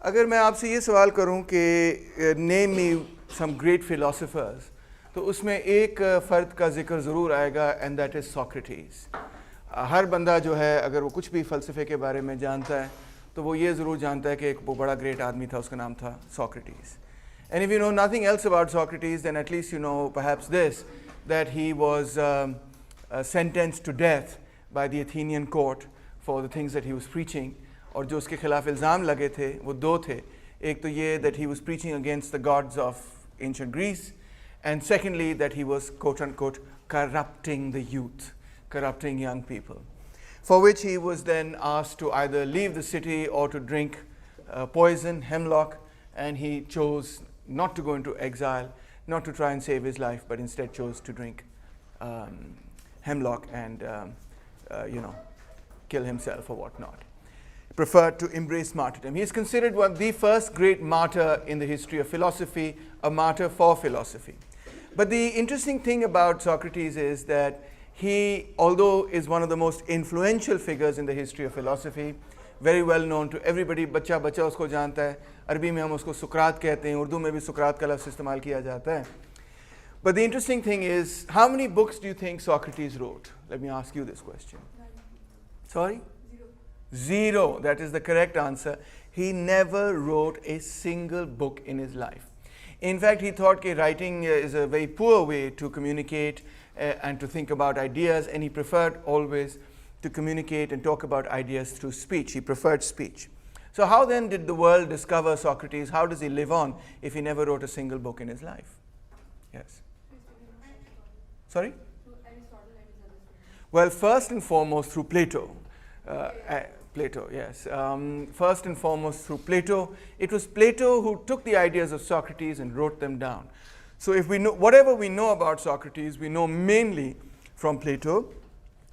अगर मैं आपसे ये सवाल करूं कि नेम मी सम ग्रेट फिलोसोफर्स, तो उसमें एक फ़र्द का जिक्र ज़रूर आएगा, एंड दैट इज़ सॉक्रेटिस। हर बंदा जो है अगर वो कुछ भी फ़लसफ़े के बारे में जानता है तो वो ये ज़रूर जानता है कि एक वो बड़ा ग्रेट आदमी था, उसका नाम था Socrates. And if you know nothing else about Socrates, then at least you know perhaps this, that he was sentenced to death by the Athenian court for the things that he was preaching. और जो उसके खिलाफ इल्ज़ाम लगे थे वो दो थे. एक तो ये that he was preaching against the gods of ancient Greece, and secondly that he was quote unquote corrupting the youth, corrupting young people, for which he was then asked to either leave the city or to drink poison, hemlock, and he chose not to go into exile, not to try and save his life, but instead chose to drink hemlock and kill himself or whatnot. Preferred to embrace martyrdom. He is considered one of the first great martyr in the history of philosophy, a martyr for philosophy. But the interesting thing about Socrates is that he, although is one of the most influential figures in the history of philosophy, very well known to everybody, बच्चा बच्चा उसको जानता है, अरबी में हम उसको सुकरात कहते हैं, उर्दू में भी सुकरात का लफ्ज़ इस्तेमाल किया जाता है. But the interesting thing is, how many books do you think Socrates wrote? Let me ask you this question. Sorry? Zero. That is the correct answer. He never wrote a single book in his life. In fact, he thought that writing is a very poor way to communicate and to think about ideas, and he preferred always to communicate and talk about ideas through speech. He preferred speech. So how then did the world discover Socrates? How does he live on if he never wrote a single book in his life? Yes. Sorry? Well, first and foremost through Plato. Plato, yes. First and foremost through Plato. It was Plato who took the ideas of Socrates and wrote them down. So if we know, whatever we know about Socrates, we know mainly from Plato.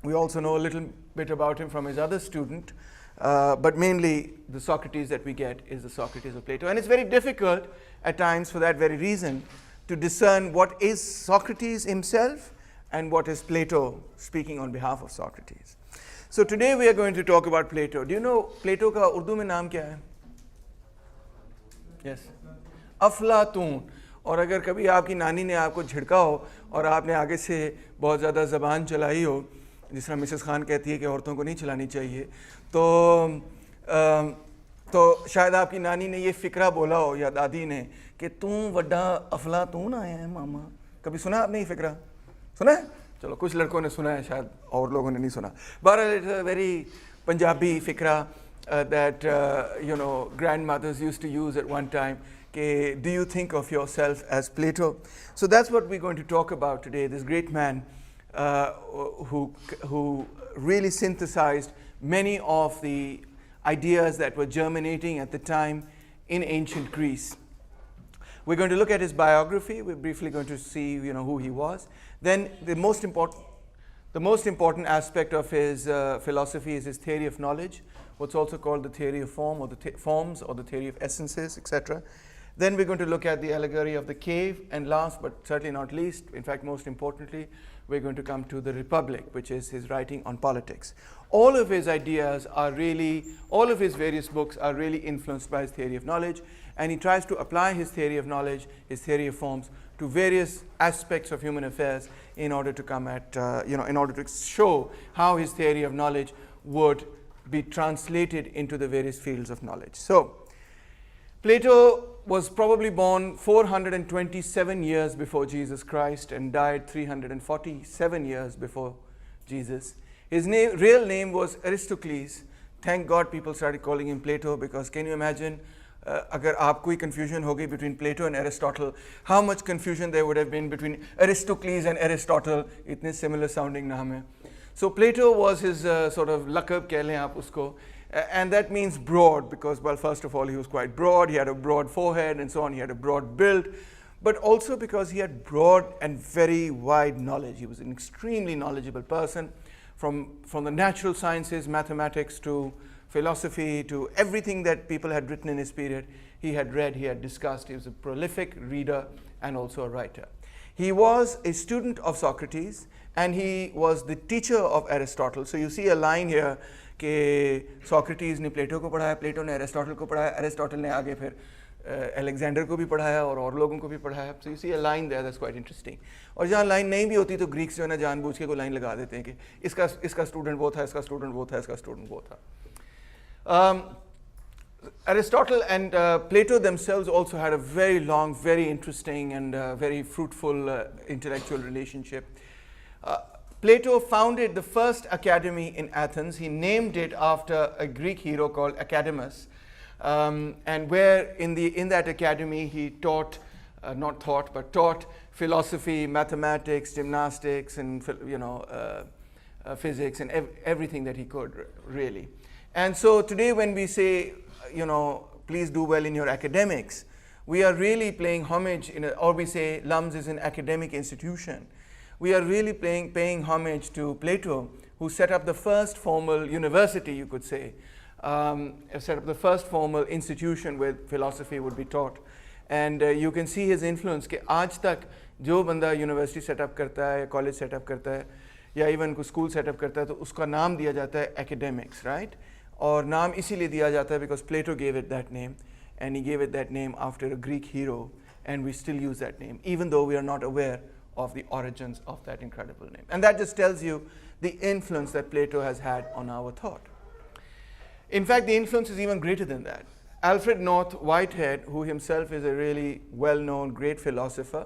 We also know a little bit about him from his other student, but mainly the Socrates that we get is the Socrates of Plato. And it's very difficult at times for that very reason to discern what is Socrates himself and what is Plato speaking on behalf of Socrates. So today we are going to talk about Plato. Do you know Plato का उर्दू में नाम क्या है? Yes. अफलातून. और अगर कभी आपकी नानी ने आपको झिड़का हो और आपने आगे से बहुत ज़्यादा ज़बान चलाई हो, जिस तरह मिसेस खान कहती है कि औरतों को नहीं चलानी चाहिए, तो शायद आपकी नानी ने ये फ़िक्रा बोला हो या दादी ने कि तू वड्डा अफलातून आया है मामा. कभी सुना आपने ये फ़िक्रा? सुना है? चलो कुछ लड़कों ने सुना है, शायद और लोगों ने नहीं सुना. बहरहाल इट्स अ वेरी पंजाबी फ़िक्रा that grandmothers used to use at one time. Do you think of yourself as Plato? So that's what we're going to talk about today. This great man who really synthesized many of the ideas that were germinating at the time in ancient Greece. We're going to look at his biography. We're briefly going to see who he was. Then the most important aspect of his philosophy is his theory of knowledge, what's also called the theory of form, or the forms, or the theory of essences, etc. Then we're going to look at the allegory of the cave, and last but certainly not least, in fact most importantly, we're going to come to the Republic, which is his writing on politics. All of his ideas are really, all of his various books are really influenced by his theory of knowledge, and he tries to apply his theory of knowledge, his theory of forms, to various aspects of human affairs in order to come at, in order to show how his theory of knowledge would be translated into the various fields of knowledge. So, Plato was probably born 427 years before Jesus Christ and died 347 years before Jesus. His real name was Aristocles. Thank God people started calling him Plato, because can you imagine agar aap koi confusion ho gayi between Plato and Aristotle, how much confusion there would have been between Aristocles and Aristotle. Itne similar sounding naam hai. So Plato was his sort of lakab keh lein aap usko. And that means broad, because, well, first of all, he was quite broad. He had a broad forehead and so on. He had a broad build, but also because he had broad and very wide knowledge. He was an extremely knowledgeable person, from the natural sciences, mathematics, to philosophy, to everything that people had written in his period. He had read, he had discussed. He was a prolific reader and also a writer. He was a student of Socrates, and he was the teacher of Aristotle. So you see a line here, कि Socrates ने प्लेटो को पढ़ाया, प्लेटो ने Aristotle को पढ़ाया, Aristotle ने आगे फिर अलेक्जेंडर को भी पढ़ाया और लोगों को भी पढ़ाया. So you see a line there that's quite interesting. और जहाँ लाइन नहीं भी होती तो ग्रीक्स जो है ना जानबूझ के कोई लाइन लगा देते हैं कि इसका स्टूडेंट वो था, इसका स्टूडेंट वो था, इसका स्टूडेंट वो था. Aristotle and Plato themselves also had a very long, very interesting and very fruitful intellectual relationship. Plato founded the first academy in Athens. He named it after a Greek hero called Academus. And where in that academy he taught, taught philosophy, mathematics, gymnastics, and physics, and everything that he could, really. And so today when we say, please do well in your academics, we are really paying homage, or we say LUMS is an academic institution. We are really paying homage to Plato, who set up the first formal university, you could say, set up the first formal institution where philosophy would be taught. And you can see his influence कि आज तक जो बंदा university setup करता है या college setup करता है या इवन कोई स्कूल सेटअप करता है तो उसका नाम दिया जाता है academics, right? और नाम इसीलिए दिया जाता है because Plato gave it that name, and he gave it that name after a Greek hero, and we still use that name even though we are not aware of the origins of that incredible name. And that just tells you the influence that Plato has had on our thought. In fact, the influence is even greater than that. Alfred North Whitehead, who himself is a really well-known great philosopher,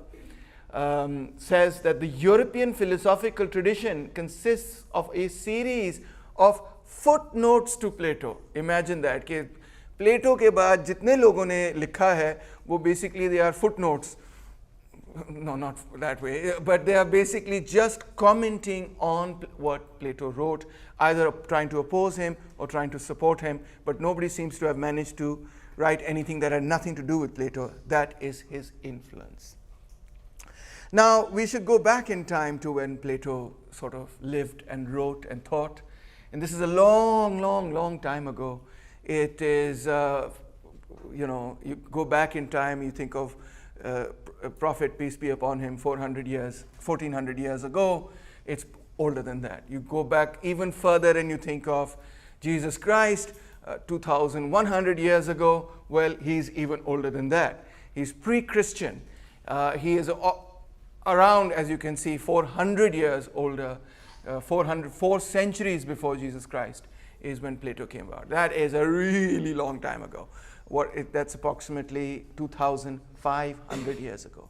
says that the European philosophical tradition consists of a series of footnotes to Plato. Imagine that, कि Plato के बाद जितने लोगों ने लिखा है वो basically they are footnotes. No, not that way, but they are basically just commenting on what Plato wrote, either trying to oppose him or trying to support him, but nobody seems to have managed to write anything that had nothing to do with Plato. That is his influence. Now, we should go back in time to when Plato sort of lived and wrote and thought, and this is a long, long, long time ago. It is, you go back in time, you think of Prophet, peace be upon him, 1400 years ago. It's older than that. You go back even further and you think of Jesus Christ, 2100 years ago. Well, he's even older than that. He's pre-Christian. He is around, as you can see, 400 years older. 4 centuries before Jesus Christ is when Plato came about. That is a really long time ago. That's approximately 2,500 years ago.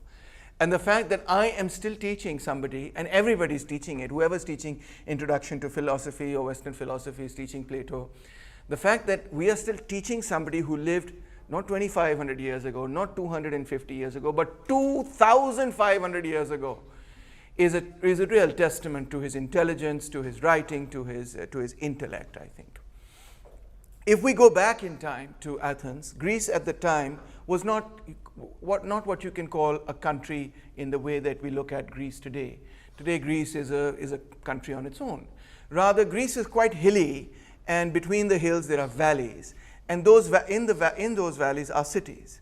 And the fact that I am still teaching somebody, and everybody's teaching it, whoever's teaching Introduction to Philosophy or Western philosophy is teaching Plato, the fact that we are still teaching somebody who lived not 2,500 years ago, not 250 years ago, but 2,500 years ago is a real testament to his intelligence, to his writing, to his intellect, I think. If we go back in time to Athens, Greece at the time was not what you can call a country in the way that we look at Greece today. Today, Greece is a country on its own. Rather, Greece is quite hilly, and between the hills there are valleys, and in those valleys are cities.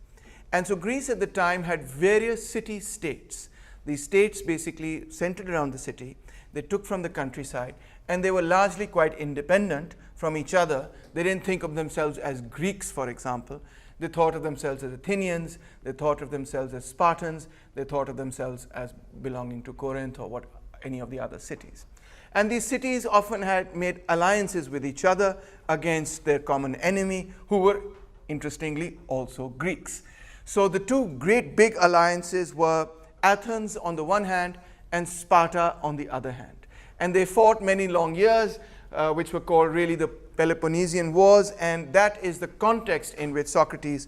And so Greece at the time had various city-states. These states basically centered around the city. They took from the countryside, and they were largely quite independent from each other. They didn't think of themselves as Greeks, for example. They thought of themselves as Athenians. They thought of themselves as Spartans. They thought of themselves as belonging to Corinth or any of the other cities. And these cities often had made alliances with each other against their common enemy, who were, interestingly, also Greeks. So the two great big alliances were Athens on the one hand and Sparta on the other hand. And they fought many long years, which were called really the Peloponnesian Wars, and that is the context in which Socrates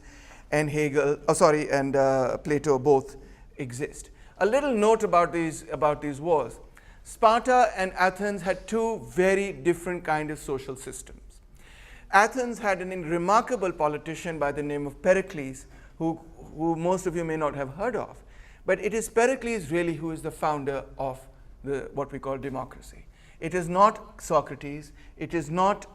and Plato both exist. A little note about these wars. Sparta and Athens had two very different kind of social systems. Athens had a remarkable politician by the name of Pericles, who most of you may not have heard of. But it is Pericles really who is the founder of what we call democracy. It is not Socrates, it is not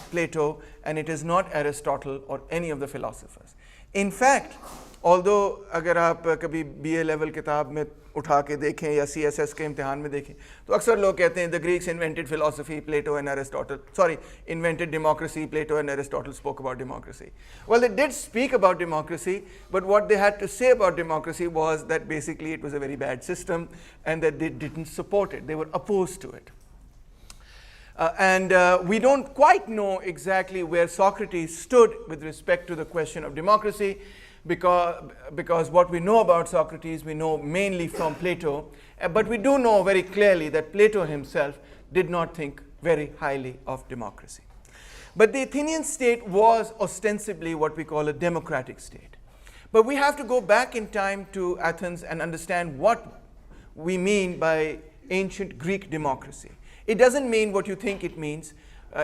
Plato, and it is not Aristotle or any of the philosophers. In fact, Although अगर आप कभी BA level किताब में उठा के देखें या CSS के इम्तिहान में देखें तो अक्सर लोग कहते हैं the Greeks invented philosophy, Plato and Aristotle, invented democracy, Plato and Aristotle spoke about democracy. Well, they did speak about democracy, but what they had to say about democracy was that basically it was a very bad system and that they didn't support it, they were opposed to it. We don't quite know exactly where Socrates stood with respect to the question of democracy, because what we know about Socrates we know mainly from Plato, but we do know very clearly that Plato himself did not think very highly of democracy. But the Athenian state was ostensibly what we call a democratic state. But we have to go back in time to Athens and understand what we mean by ancient Greek democracy. It doesn't mean what you think it means.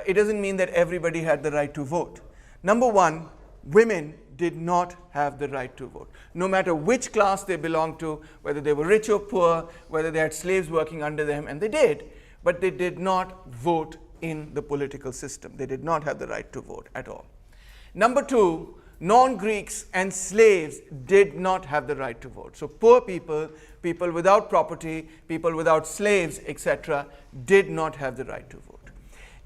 It doesn't mean that everybody had the right to vote. Number one, women did not have the right to vote. No matter which class they belonged to, whether they were rich or poor, whether they had slaves working under them, and they did, but they did not vote in the political system. They did not have the right to vote at all. Number two, non-Greeks and slaves did not have the right to vote. So poor people, people without property, people without slaves, etc., did not have the right to vote.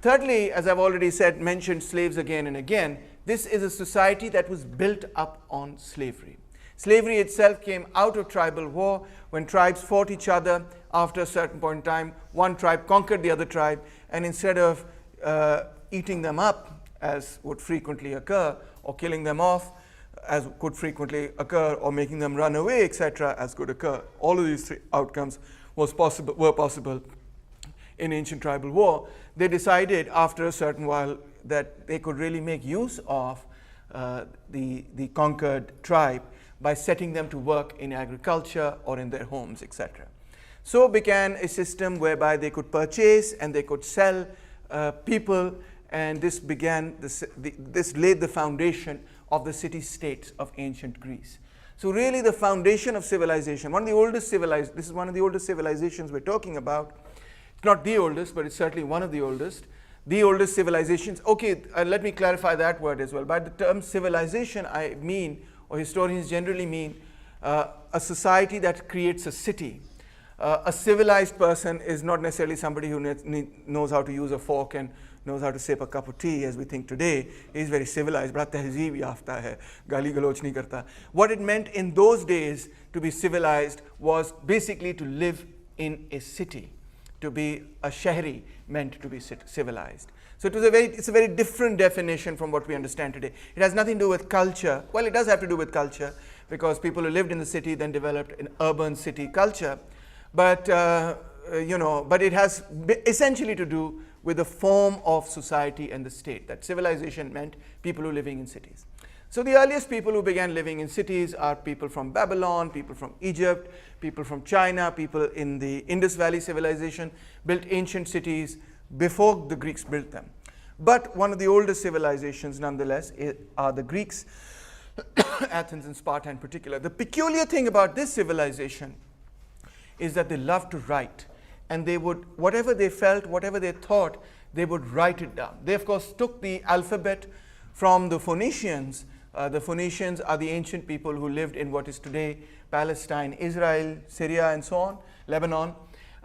Thirdly, as I've already said, mentioned slaves again and again, this is a society that was built up on slavery. Slavery itself came out of tribal war when tribes fought each other. After a certain point in time, one tribe conquered the other tribe, and instead of eating them up, as would frequently occur, or killing them off, as could frequently occur, or making them run away, etc., as could occur, all of these three outcomes were possible in ancient tribal war. They decided after a certain while that they could really make use of the conquered tribe by setting them to work in agriculture or in their homes, etc. So began a system whereby they could purchase and they could sell people, and this laid the foundation of the city-states of ancient Greece. So really the foundation of civilization, this is one of the oldest civilizations we're talking about. It's not the oldest, but it's certainly one of the oldest. The oldest civilizations. Okay, let me clarify that word as well. By the term civilization, I mean, or historians generally mean, a society that creates a city. A civilized person is not necessarily somebody who knows how to use a fork and knows how to sip a cup of tea as we think today. He's very civilized. Bada tehzeeb yafta hai, gali galoch nahi karta. What it meant in those days to be civilized was basically to live in a city. To be a shahri meant to be civilized. So it's a very different definition from what we understand today. It has nothing to do with culture. Well, it does have to do with culture, because people who lived in the city then developed an urban city culture. But but it has essentially to do with the form of society and the state. That civilization meant people who are living in cities. So the earliest people who began living in cities are people from Babylon, people from Egypt, people from China, people in the Indus Valley civilization built ancient cities before the Greeks built them. But one of the oldest civilizations nonetheless are the Greeks, Athens and Sparta in particular. The peculiar thing about this civilization is that they loved to write, and they would, whatever they felt, whatever they thought, they would write it down. They of course took the alphabet from the Phoenicians. The Phoenicians are the ancient people who lived in what is today Palestine, Israel, Syria, and so on, Lebanon.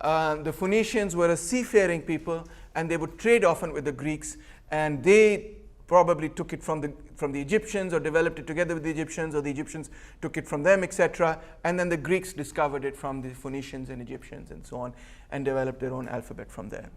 The Phoenicians were a seafaring people, and they would trade often with the Greeks, and they probably took it from the Egyptians, or developed it together with the Egyptians, or the Egyptians took it from them, etc. And then the Greeks discovered it from the Phoenicians and Egyptians and so on, and developed their own alphabet from there.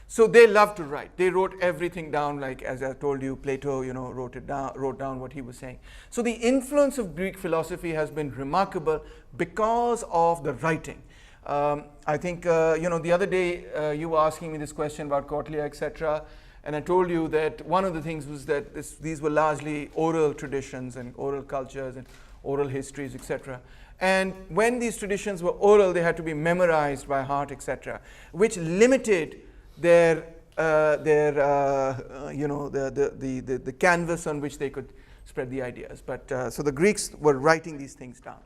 So they loved to write. They wrote everything down, like as I told you, Plato, wrote down what he was saying. So the influence of Greek philosophy has been remarkable because of the writing. I think, the other day you were asking me this question about Kautilya, etc. And I told you that one of the things was that these were largely oral traditions and oral cultures and oral histories, etc. And when these traditions were oral, they had to be memorized by heart, etc., which limited the canvas on which they could spread the ideas. But so the Greeks were writing these things down.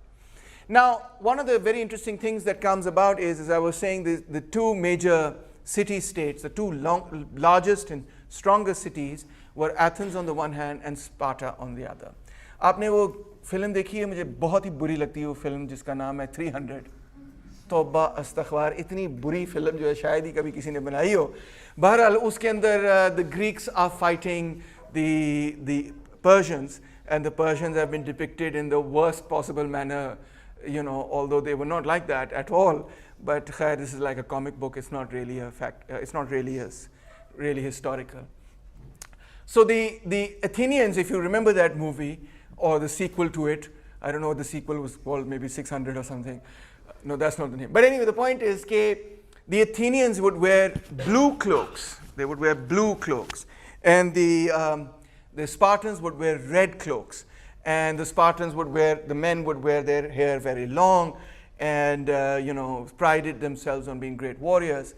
Now, one of the very interesting things that comes about is, as I was saying, the two major city-states, the two largest and strongest cities were Athens on the one hand and Sparta on the other. आपने वो film देखी है, मुझे बहुत ही बुरी लगती है वो फिल्म जिसका नाम है 300। तौबा अस्तगफार, इतनी बुरी फिल्म जो है शायद ही कभी किसी ने बनाई हो। बहरहाल उसके अंदर the Greeks are fighting the Persians and the Persians have been depicted in the worst possible manner, you know, although they were not like that at all. But khair, this is like a comic book. It's not really a fact. It's not really really historical. So the Athenians, if you remember that movie or the sequel to it, I don't know what the sequel was called, maybe 600 or something. No, that's not the name. But anyway, the point is that the Athenians would wear blue cloaks. They would wear blue cloaks, and the Spartans would wear red cloaks, and the men would wear their hair very long, and you know, prided themselves on being great warriors.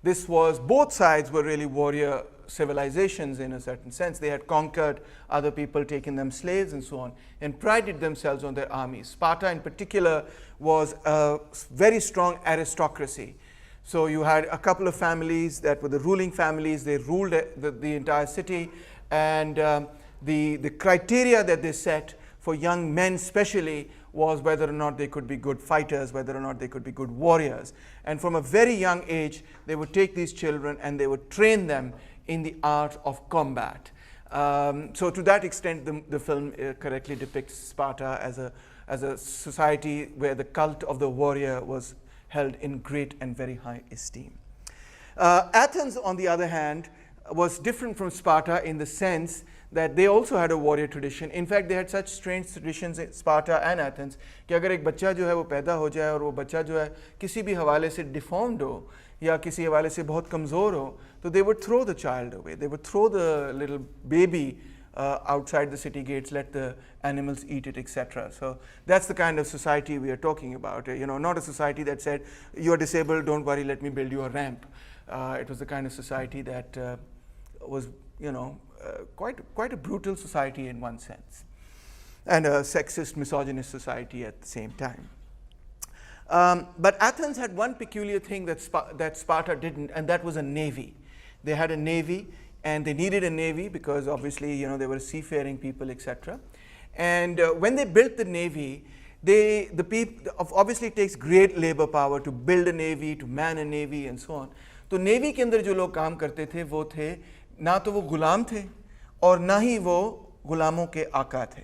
Both sides were really warrior civilizations in a certain sense. They had conquered other people, taken them slaves and so on, and prided themselves on their armies. Sparta in particular was a very strong aristocracy. So you had a couple of families that were the ruling families. They ruled the entire city. And the criteria that they set for young men especially was whether or not they could be good fighters, whether or not they could be good warriors. And from a very young age, they would take these children and they would train them in the art of combat. So to that extent, the film correctly depicts Sparta as a society where the cult of the warrior was held in great and very high esteem. Athens, on the other hand, was different from Sparta in the sense that they also had a warrior tradition. In fact, they had such strange traditions in Sparta and Athens कि अगर एक बच्चा जो है वो पैदा हो जाए और वो बच्चा जो है किसी भी हवाले से deformed हो या किसी हवाले से बहुत कमज़ोर हो, तो they would throw the child away. They would throw the little baby outside the city gates, let the animals eat it, etc. So that's the kind of society we are talking about. You know, not a society that said, you're disabled, don't worry, let me build you a ramp. It was the kind of society that was, you know, quite a brutal society in one sense, and a sexist, misogynist society at the same time. But Athens had one peculiar thing that Sparta didn't, and that was a navy. They had a navy, and they needed a navy because obviously, you know, they were seafaring people, etc. And when they built the navy, obviously it takes great labor power to build a navy, to man a navy, and so on. तो navy के अंदर जो लोग काम करते थे वो थे ना तो वो गुलाम थे और ना ही वो गुलामों के आका थे.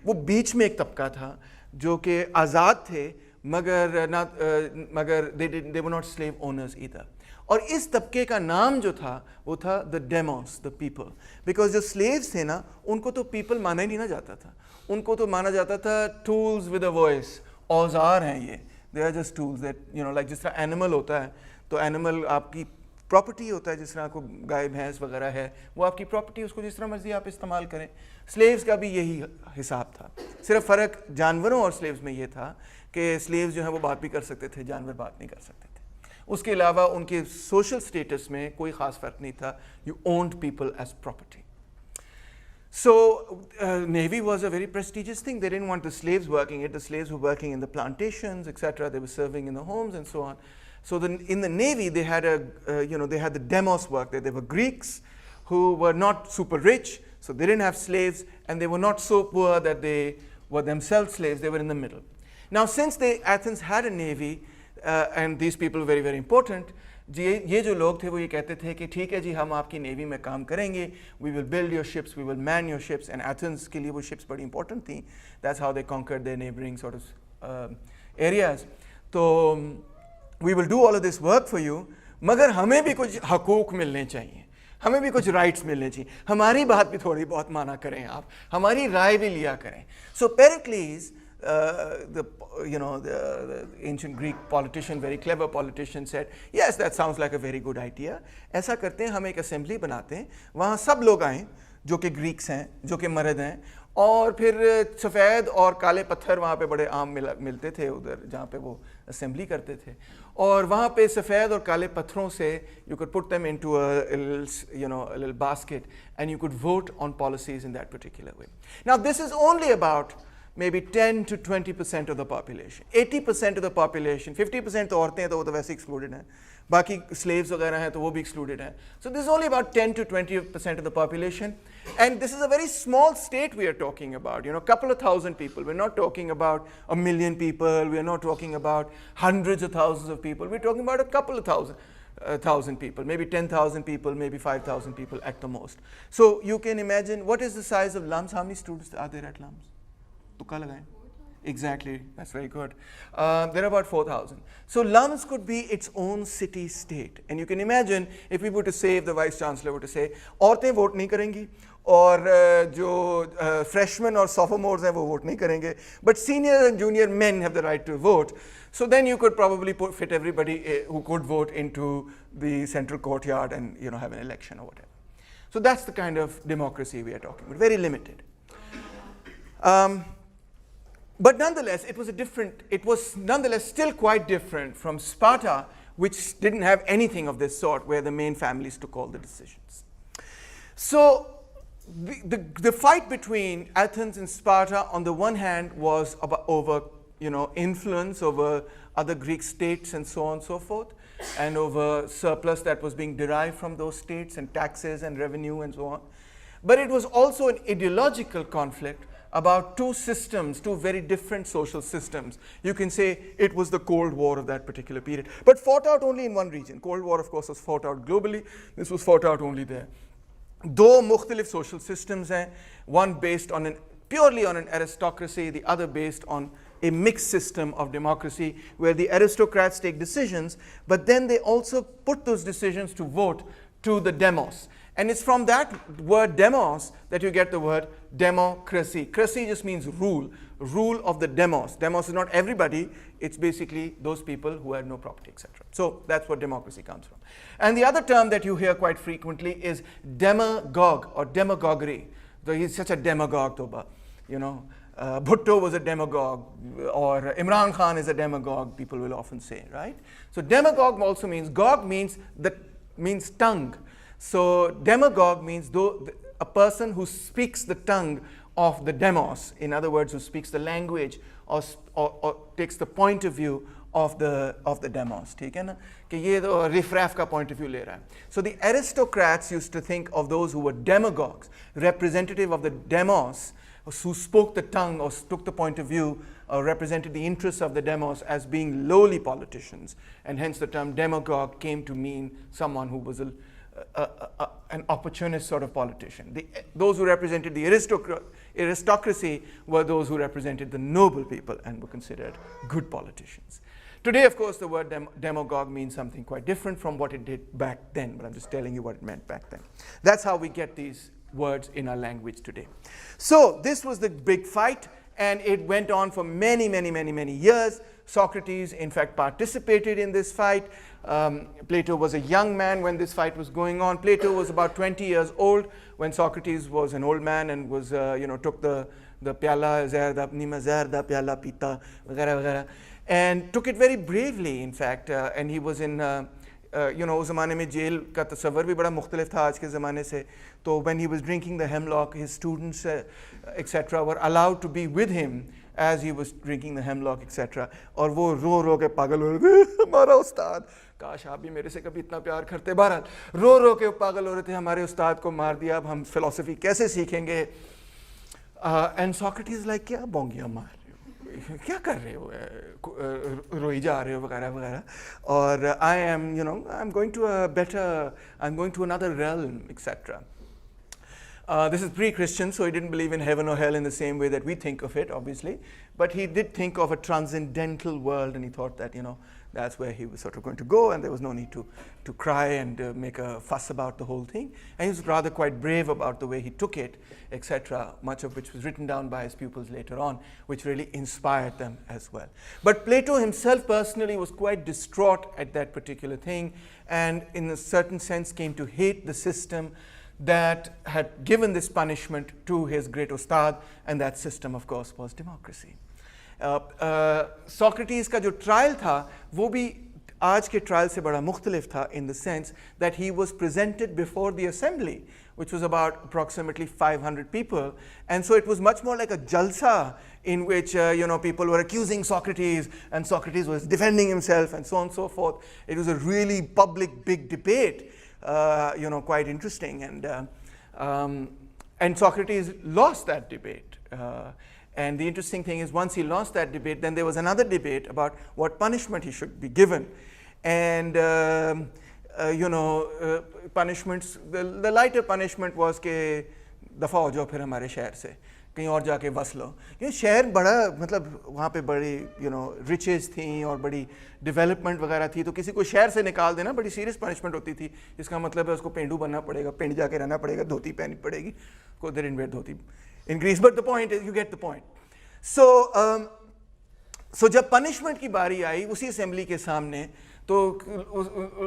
वो बीच में एक तबका था जो कि आज़ाद थे मगर they were not slave owners either. और इस तबके का नाम जो था वो था the demos, the people. Because जो slaves थे ना उनको तो people माना ही नहीं ना जाता था. उनको तो माना जाता था tools with a voice. औजार हैं ये. They are just tools that, you know, like जिस तरह animal होता है तो एनिमल आपकी प्रॉपर्टी होता है, जिस तरह को गाय भैंस वगैरह है वो आपकी प्रॉपर्टी, उसको जिस तरह मर्जी आप इस्तेमाल करें. स्लेव्स का भी यही हिसाब था. सिर्फ फ़र्क जानवरों और स्लेव्स में ये था कि स्लेव्स जो है वो बात भी कर सकते थे, जानवर बात नहीं कर सकते थे. उसके अलावा उनके सोशल स्टेटस में कोई ख़ास फ़र्क नहीं था. You owned people as property. So Navy was a very prestigious thing. They didn't want the slaves working it. The slaves were working in the plantations, etc. They were serving in the homes and so on. So in the Navy, they had they had the demos work. They were Greeks who were not super rich, so they didn't have slaves, and they were not so poor that they were themselves slaves. They were in the middle. Now, since Athens had a navy, and these people were very, very important, ये जो लोग थे वो ये कहते थे कि ठीक है जी, हम आपकी नेवी में काम करेंगे. We will build your ships, we will man your ships. And Athens के लिए वो ships बड़ी important थी. That's how they conquered their neighboring sort of areas. तो we will do all of this work for you, मगर हमें भी कुछ हकूक मिलने चाहिए, हमें भी कुछ rights मिलने चाहिए, हमारी बात भी थोड़ी बहुत माना करें आप, हमारी राय भी लिया करें. So Pericles, the ancient Greek politician, very clever politician, said, yes, that sounds like a very good idea. ऐसा करते हैं, हम एक assembly बनाते हैं, वहाँ सब लोग आएँ जो कि Greeks हैं, जो कि मर्द हैं, और फिर सफ़ेद और काले पत्थर वहाँ पे बड़े आम मिलते थे उधर जहाँ पे वो assembly करते थे, और वहाँ पे सफ़ेद और काले पत्थरों से you could put them into a little basket, and you could vote on policies in that particular way. Now this is only about maybe 10 to 20% of the population. 80% of the population, 50% तो औरतें हैं तो वो तो वैसे excluded हैं, बाकी slaves वगैरह हैं तो वो भी excluded हैं. So this is only about 10 to 20% of the population, and this is a very small state we are talking about. You know, a couple of thousand people. We're not talking about a million people. We are not talking about hundreds of thousands of people. We're talking about a couple of thousand people, maybe 10,000 people, maybe 5,000 people at the most. So you can imagine what is the size of LUMS. How many students are there at LUMS? Tukka lagaye. Exactly, that's very good. There are about 4,000. So LUMS could be its own city-state. And you can imagine if we were to say, if the Vice Chancellor were to say, औरतें vote नहीं करेंगी, और जो freshmen or sophomores हैं वो vote नहीं करेंगे, but senior and junior men have the right to vote. So then you could probably fit everybody who could vote into the central courtyard and, you know, have an election or whatever. So that's the kind of democracy we are talking about, very limited. But nonetheless, it was nonetheless still quite different from Sparta, which didn't have anything of this sort, where the main families took all the decisions. So the fight between Athens and Sparta, on the one hand, was over, you know, influence over other Greek states and so on and so forth, and over surplus that was being derived from those states and taxes and revenue and so on. But it was also an ideological conflict about two systems, two very different social systems. You can say it was the Cold War of that particular period, but fought out only in one region. Cold War, of course, was fought out globally. This was fought out only there. दो मुख्तलिफ social systems हैं, one based on purely on an aristocracy, the other based on a mixed system of democracy where the aristocrats take decisions, but then they also put those decisions to vote to the demos. And it's from that word demos that you get the word democracy. Cracy just means rule, rule of the demos. Demos is not everybody, it's basically those people who had no property, etc. So that's what democracy comes from. And the other term that you hear quite frequently is demagogue or demagoguery. So he's such a demagogue, Toba. You know, Bhutto was a demagogue, or Imran Khan is a demagogue, people will often say, right? So demagogue also means, gog means tongue. So demagogue means a person who speaks the tongue of the demos, in other words, who speaks the language or takes the point of view of the demos. ठीक है ना? कि ये तो riffraff का point of view ले रहा है. So the aristocrats used to think of those who were demagogues, representative of the demos, who spoke the tongue or took the point of view or represented the interests of the demos as being lowly politicians, and hence the term demagogue came to mean someone who was an opportunist sort of politician. Those who represented the aristocracy were those who represented the noble people and were considered good politicians. Today, of course, the word demagogue means something quite different from what it did back then, but I'm just telling you what it meant back then. That's how we get these words in our language today. So this was the big fight, and it went on for many, many, many, many years. Socrates, in fact, participated in this fight. Plato was a young man when this fight was going on. Plato was about 20 years old when Socrates was an old man and was, took the pyala, apni mazar da pyala pita, vagara, vagara, and took it very bravely, in fact. And he was in, उस ज़माने में jail का तस्वर भी बड़ा मुख्तलिफ था आज के ज़माने से. तो when he was drinking the hemlock, his students, etc., were allowed to be with him as he was drinking the hemlock, etc. और वो रो रो के पागल हो रहे थे, हमारा उस्ताद, काश आप भी मेरे से कभी इतना प्यार करते. बहरहाल रो रो के पागल हो रहे थे, हमारे उस्ताद को मार दिया, अब हम फिलोसफी कैसे सीखेंगे. And Socrates like, क्या बोंगिया मार क्या कर रहे हो, रोई जा रहे हो वगैरह वगैरह, और I'm going to another realm, etc. This is pre-Christian, so he didn't believe in heaven or hell in the same way that we think of it, obviously, but he did think of a transcendental world, and he thought that that's where he was sort of going to go, and there was no need to cry and make a fuss about the whole thing. And he was rather quite brave about the way he took it, etc., much of which was written down by his pupils later on, which really inspired them as well. But Plato himself personally was quite distraught at that particular thing, and in a certain sense came to hate the system that had given this punishment to his great ustad, and that system, of course, was democracy. Socrates का जो trial था वो भी आज के trial से बड़ा मुख्तलिफ था, in the sense that he was presented before the assembly which was about approximately 500 people. And so it was much more like a jalsa in which people were accusing Socrates, and Socrates was defending himself, and so on and so forth. It was a really public, big debate, quite interesting. And Socrates lost that debate. And the interesting thing is, once he lost that debate, then there was another debate about what punishment he should be given. And punishments, the lighter punishment was कि दफ़ा हो जाओ फिर हमारे शहर से, कहीं और जाके बस लो. ये शहर बड़ा, मतलब वहाँ पे बड़ी riches थी और बड़ी development वगैरह थी, तो किसी को शहर से निकाल देना बड़ी serious punishment होती थी. इसका मतलब है उसको पेंडू बनना पड़ेगा, पेंड जाके रहना पड़ेगा, धोती पहननी पड़ेगी. को they didn't wear dhoti in Greece, but the point is, you get the point. So जब punishment की बारी आई उसी assembly के सामने, तो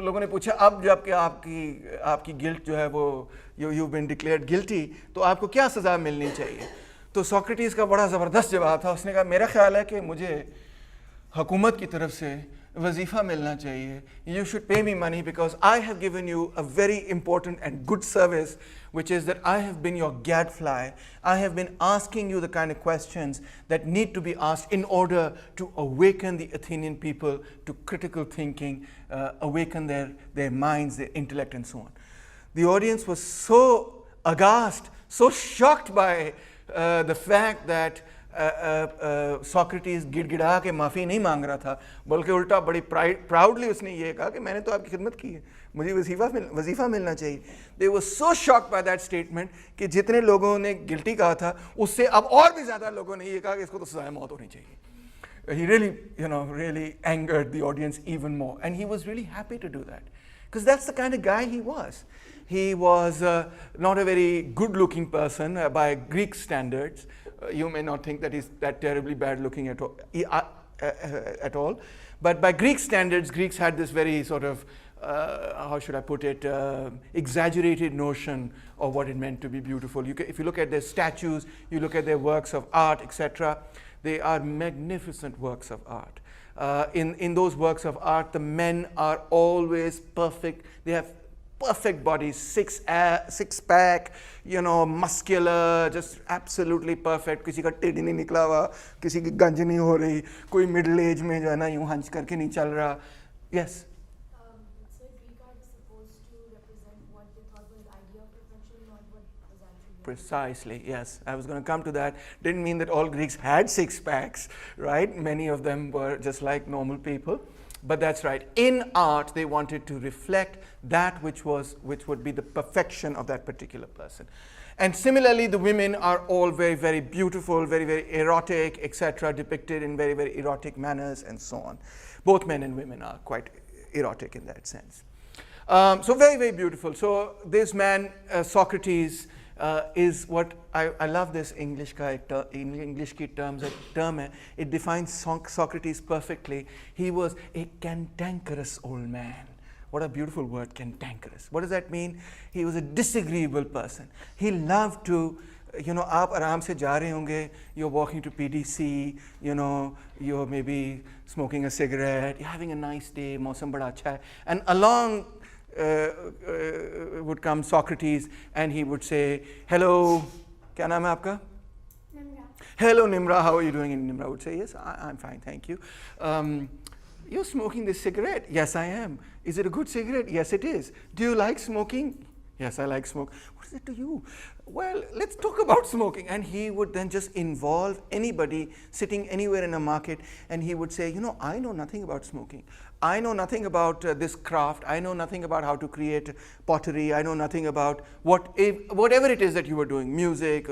लोगों ने पूछा अब जब कि आपकी गिल्ट जो है वो you've been declared guilty, तो आपको क्या सज़ा मिलनी चाहिए. तो सोक्रेटिस का बड़ा ज़बरदस्त जवाब था. उसने कहा मेरा ख्याल है कि मुझे हुकूमत की तरफ से वजीफ़ा मिलना चाहिए. You should pay me money because I have given you a very important and good service, which is that I have been your gadfly. I have been asking you the kind of questions that need to be asked in order to awaken the Athenian people to critical thinking, awaken their minds, their intellect, and so on. The audience was so aghast, so shocked by the fact that Socrates गिड़गिड़ा के माफ़ी नहीं मांग रहा था, बल्कि उल्टा बड़ी proudly उसने ये कहा कि मैंने तो आपकी खिदमत की है, मुझे वजीफ़ा मिलना चाहिए. They were so shocked by that statement कि जितने लोगों ने गिल्टी कहा था उससे अब और भी ज़्यादा लोगों ने ये कहा कि इसको तो सज़ाए मौत होनी चाहिए. He really angered the audience even more, and he was really happy to do that because that's the kind of guy he was. He was not a very good-looking person by Greek standards. You may not think that he's that terribly bad looking at all. But by Greek standards, Greeks had this very sort of, how should I put it, exaggerated notion of what it meant to be beautiful. If you look at their statues, you look at their works of art, etc., they are magnificent works of art. In those works of art, the men are always perfect. They have perfect bodies, six pack, muscular, just absolutely perfect. किसी का टेढ़ी नहीं निकला हुआ, किसी की गंज नहीं हो रही, कोई middle age में जो है ना यूं हंच करके नहीं चल रहा. Yes. So Greek art is supposed to represent what they thought was the idea of perfection, not what was actually. Precisely, yes. I was going to come to that. Didn't mean that all Greeks had six packs, right? Many of them were just like normal people. But that's right. In art, they wanted to reflect that which would be the perfection of that particular person. And similarly, the women are all very, very beautiful, very, very erotic, etc., depicted in very, very erotic manners and so on. Both men and women are quite erotic in that sense. So very, very beautiful. So this man, Socrates, is what I love this English की term है. It defines Socrates perfectly. He was a cantankerous old man. What a beautiful word, cantankerous. What does that mean? He was a disagreeable person. He loved to, आप आराम से जा रहे होंगे, you're walking to PDC, you're maybe smoking a cigarette, you're having a nice day, मौसम बड़ा अच्छा है, and along would come Socrates and he would say, hello, क्या नाम है आपका? Nimra. Hello Nimra, how are you doing? And Nimra would say, yes, I'm fine, thank you. You're smoking this cigarette? Yes, I am. Is it a good cigarette? Yes, it is. Do you like smoking? Yes, I like smoke. What is it to you? Well, let's talk about smoking. And he would then just involve anybody sitting anywhere in a market, and he would say, I know nothing about smoking. I know nothing about this craft. I know nothing about how to create pottery. I know nothing about whatever it is that you were doing, music,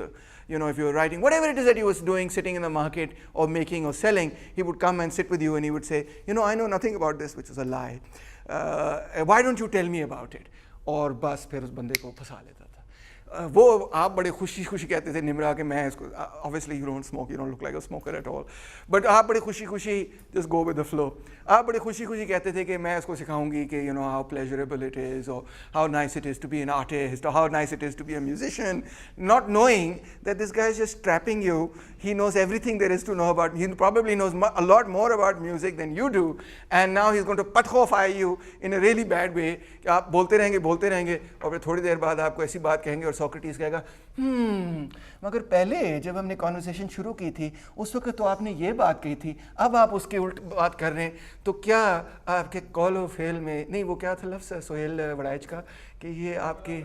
if you were writing, whatever it is that he was doing, sitting in the market or making or selling, he would come and sit with you and he would say, I know nothing about this, which is a lie. Why don't you tell me about it? और बस फिर उस बंदे को फंसा लेता था. वो आप बड़े खुशी खुशी कहते थे निम्रा कि मैं इसको, obviously you don't smoke, you don't look like a smoker at all, but आप बड़े खुशी खुशी just go with the flow. आप बड़े खुशी खुशी कहते थे कि मैं इसको सिखाऊंगी कि how pleasurable it is, or how nice it is to be an artist, or how nice it is to be a musician, not knowing that this guy is just trapping you. he knows everything there is to know about. He probably knows a lot more about music than you do, and now he's going to patkhofy you in a really bad way. कि आप बोलते रहेंगे और फिर थोड़ी देर बाद आपको ऐसी बात कहेंगे और सोक्रेटिस कहेगा मगर पहले जब हमने कॉन्वर्सेशन शुरू की थी उस वक्त तो आपने ये बात कही थी, अब आप उसके उल्ट बात कर रहे हैं, तो क्या आपके कॉल और फेल में नहीं, वो क्या था लफ्ज़ सोहेल वड़ाइच का कि ये आपके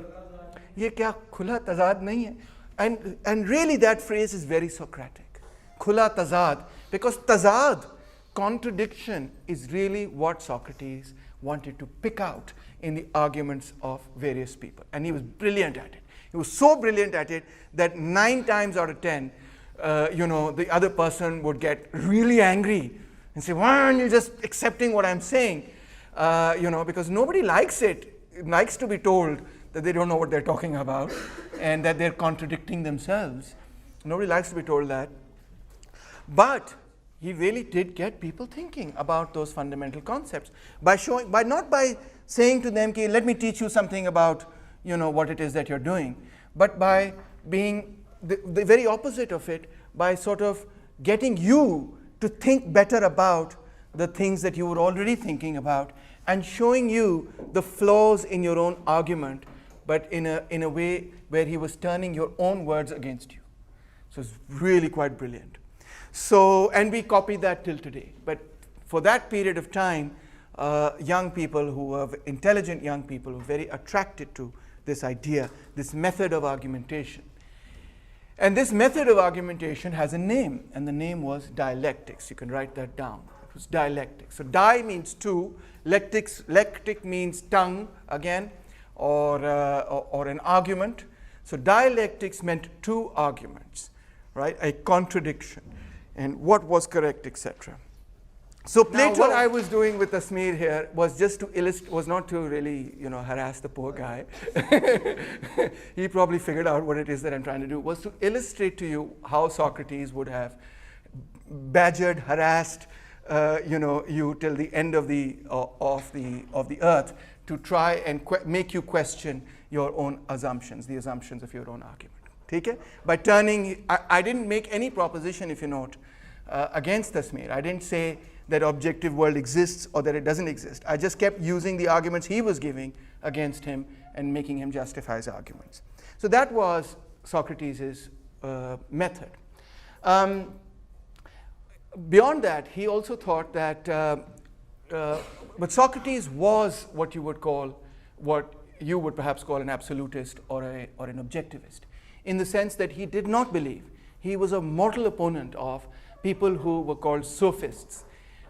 ये क्या खुला तजाद नहीं है? And really that phrase is very Socratic. Khula tazad. Because tazad, contradiction, is really what Socrates wanted to pick out in the arguments of various people. And he was brilliant at it. He was so brilliant at it that 9 times out of 10, the other person would get really angry and say, why aren't you just accepting what I'm saying? Because nobody likes it. Likes to be told that they don't know what they're talking about and that they're contradicting themselves. Nobody likes to be told that. But he really did get people thinking about those fundamental concepts not by saying to them, let me teach you something about what it is that you're doing, but by being the very opposite of it, by sort of getting you to think better about the things that you were already thinking about and showing you the flaws in your own argument, but in a way where he was turning your own words against you. So it's really quite brilliant. So, and we copy that till today. But for that period of time, young people who were intelligent young people were very attracted to this idea, this method of argumentation. And this method of argumentation has a name, and the name was dialectics. You can write that down. It was dialectics. So di means two, lectic means tongue again, or an argument. So dialectics meant two arguments, right? A contradiction, and what was correct, etc. So Plato, what I was doing with Asmir here was just to illustrate, was not to really, harass the poor guy. He probably figured out what it is that I'm trying to do, was to illustrate to you how Socrates would have badgered, harassed, you till the end of the earth to try and make you question your own assumptions, the assumptions of your own argument. Okay? By turning, I didn't make any proposition, if you note, against Asmir. I didn't say that objective world exists or that it doesn't exist. I just kept using the arguments he was giving against him and making him justify his arguments. So that was Socrates' method. Beyond that, he also thought that, but Socrates was what you would perhaps call an absolutist or an objectivist, in the sense that he did not believe. He was a mortal opponent of people who were called sophists.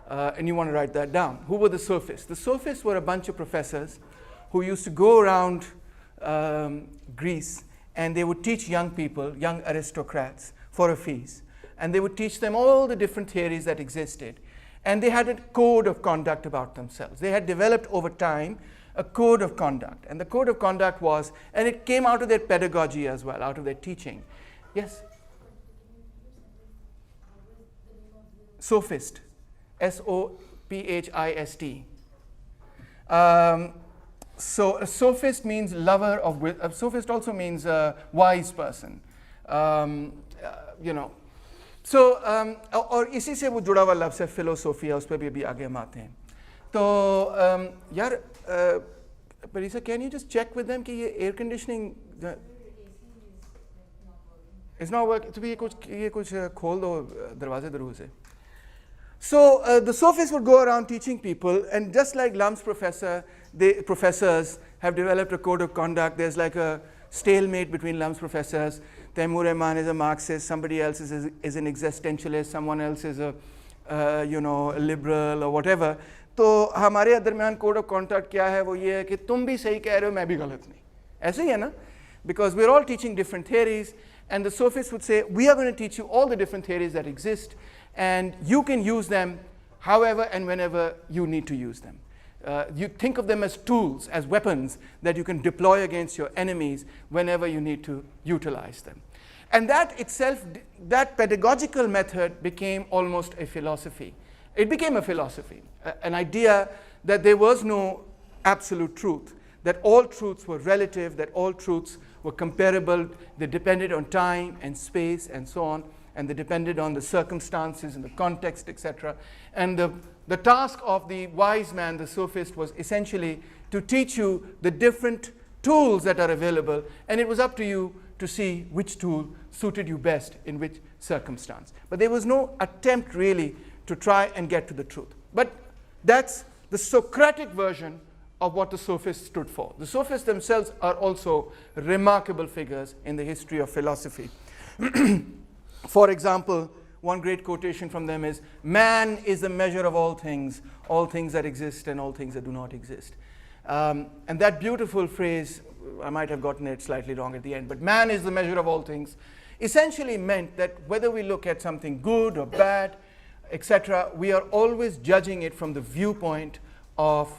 And you want to write that down. Who were the sophists? The sophists were a bunch of professors who used to go around Greece, and they would teach young people, young aristocrats, for a fees. And they would teach them all the different theories that existed. And they had a code of conduct about themselves. They had developed over time a code of conduct. And the code of conduct was, and it came out of their pedagogy as well, out of their teaching. Yes? Sophist. S-O-P-H-I-S-T. So a sophist means lover of wisdom. A sophist also means a wise person. So, और इसी से वो जुड़ा हुआ लफ्ज़ है फिलोसोफिया, उस पर भी अभी आगे हम आते हैं. तो यार, Parisa, can you just check with them कि ये air conditioning is not working? तो भी ये कुछ खोल दो दरवाजे दरूज से. So the sophists would go around teaching people, and just like Lum's professors have developed a code of conduct. There's like a stalemate between Lum's professors. Taimur Rahman is a Marxist, somebody else is an existentialist, someone else is a liberal or whatever. तो हमारे दरमियान code of conduct क्या है? वो ये है कि तुम भी सही कह रहे हो, मैं भी गलत नहीं. ऐसे ही है ना? Because we're all teaching different theories, and the sophists would say, we are going to teach you all the different theories that exist, and you can use them however and whenever you need to use them. You think of them as tools, as weapons that you can deploy against your enemies whenever you need to utilize them. And that itself, that pedagogical method became almost a philosophy. It became a philosophy, an idea that there was no absolute truth, that all truths were relative, that all truths were comparable, they depended on time and space and so on, and they depended on the circumstances and the context, etc. And the task of the wise man, the sophist, was essentially to teach you the different tools that are available, and it was up to you to see which tool suited you best in which circumstance. But there was no attempt really to try and get to the truth. But that's the Socratic version of what the sophists stood for. The sophists themselves are also remarkable figures in the history of philosophy. For example, one great quotation from them is, "Man is the measure of all things that exist and all things that do not exist." And that beautiful phrase, I might have gotten it slightly wrong at the end, but man is the measure of all things, essentially meant that whether we look at something good or bad, etc., we are always judging it from the viewpoint of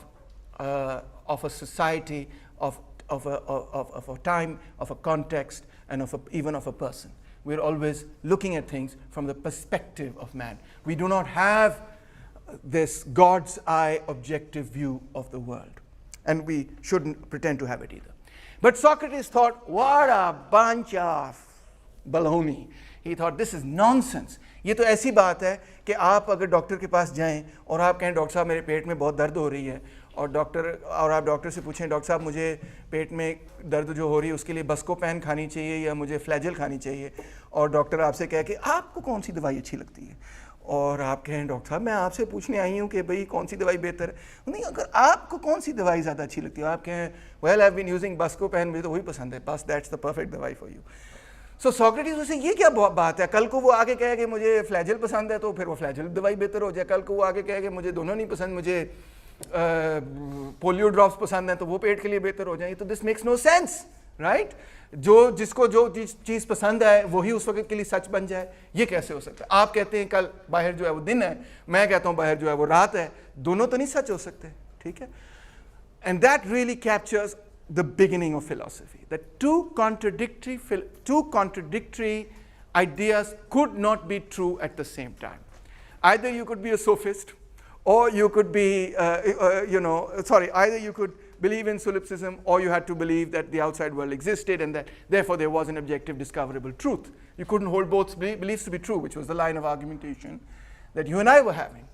a society, of a time, of a context, and even of a person. We're always looking at things from the perspective of man. We do not have this God's eye objective view of the world. And we shouldn't pretend to have it either. But Socrates thought, what a bunch of baloney. He thought, this is nonsense. ये तो ऐसी बात है कि आप अगर doctor के पास जाएं और आप कहें डॉक्टर साहब मेरे पेट में बहुत दर्द हो रही है और आप डॉक्टर से पूछें डॉक्टर साहब मुझे पेट में दर्द जो हो रही है उसके लिए बस्कोपैन खानी चाहिए या मुझे फ्लैजल खानी चाहिए और डॉक्टर आपसे कहे कि आपको कौन सी दवाई अच्छी लगती है और आप कहें डॉक्टर साहब मैं आपसे पूछने आई हूँ कि भाई कौन सी दवाई बेहतर है। नहीं, अगर आपको कौन सी दवाई ज़्यादा अच्छी लगती है आप कहें well I have been using Buscopan, मुझे तो वही पसंद है, बस दैट्स द परफेक्ट दवाई फॉर यू। सो सॉक्रेटिस उसे ये क्या बात है, कल को वो आगे कहे कि मुझे फ्लैजल पसंद है तो फिर वो फ्लैजल दवाई बेहतर हो जाए, कल को वो आगे कहे कि मुझे दोनों नहीं पसंद, मुझे पोलियो ड्रॉप्स पसंद है तो वो पेट के लिए बेहतर हो जाए। तो this makes no sense, right? जिसको जो चीज़ पसंद है वही उस वक्त के लिए सच बन जाए, ये कैसे हो सकता है? आप कहते हैं कल बाहर जो है वो दिन है, मैं कहता हूँ बाहर जो है वो रात है, दोनों तो नहीं सच हो सकते, ठीक है? And that really captures the beginning of philosophy, that two contradictory ideas could not be true at the same time. Either you could be a sophist, or you could be, either you could believe in solipsism, or you had to believe that the outside world existed and that therefore there was an objective discoverable truth. You couldn't hold both beliefs to be true, which was the line of argumentation that you and I were having.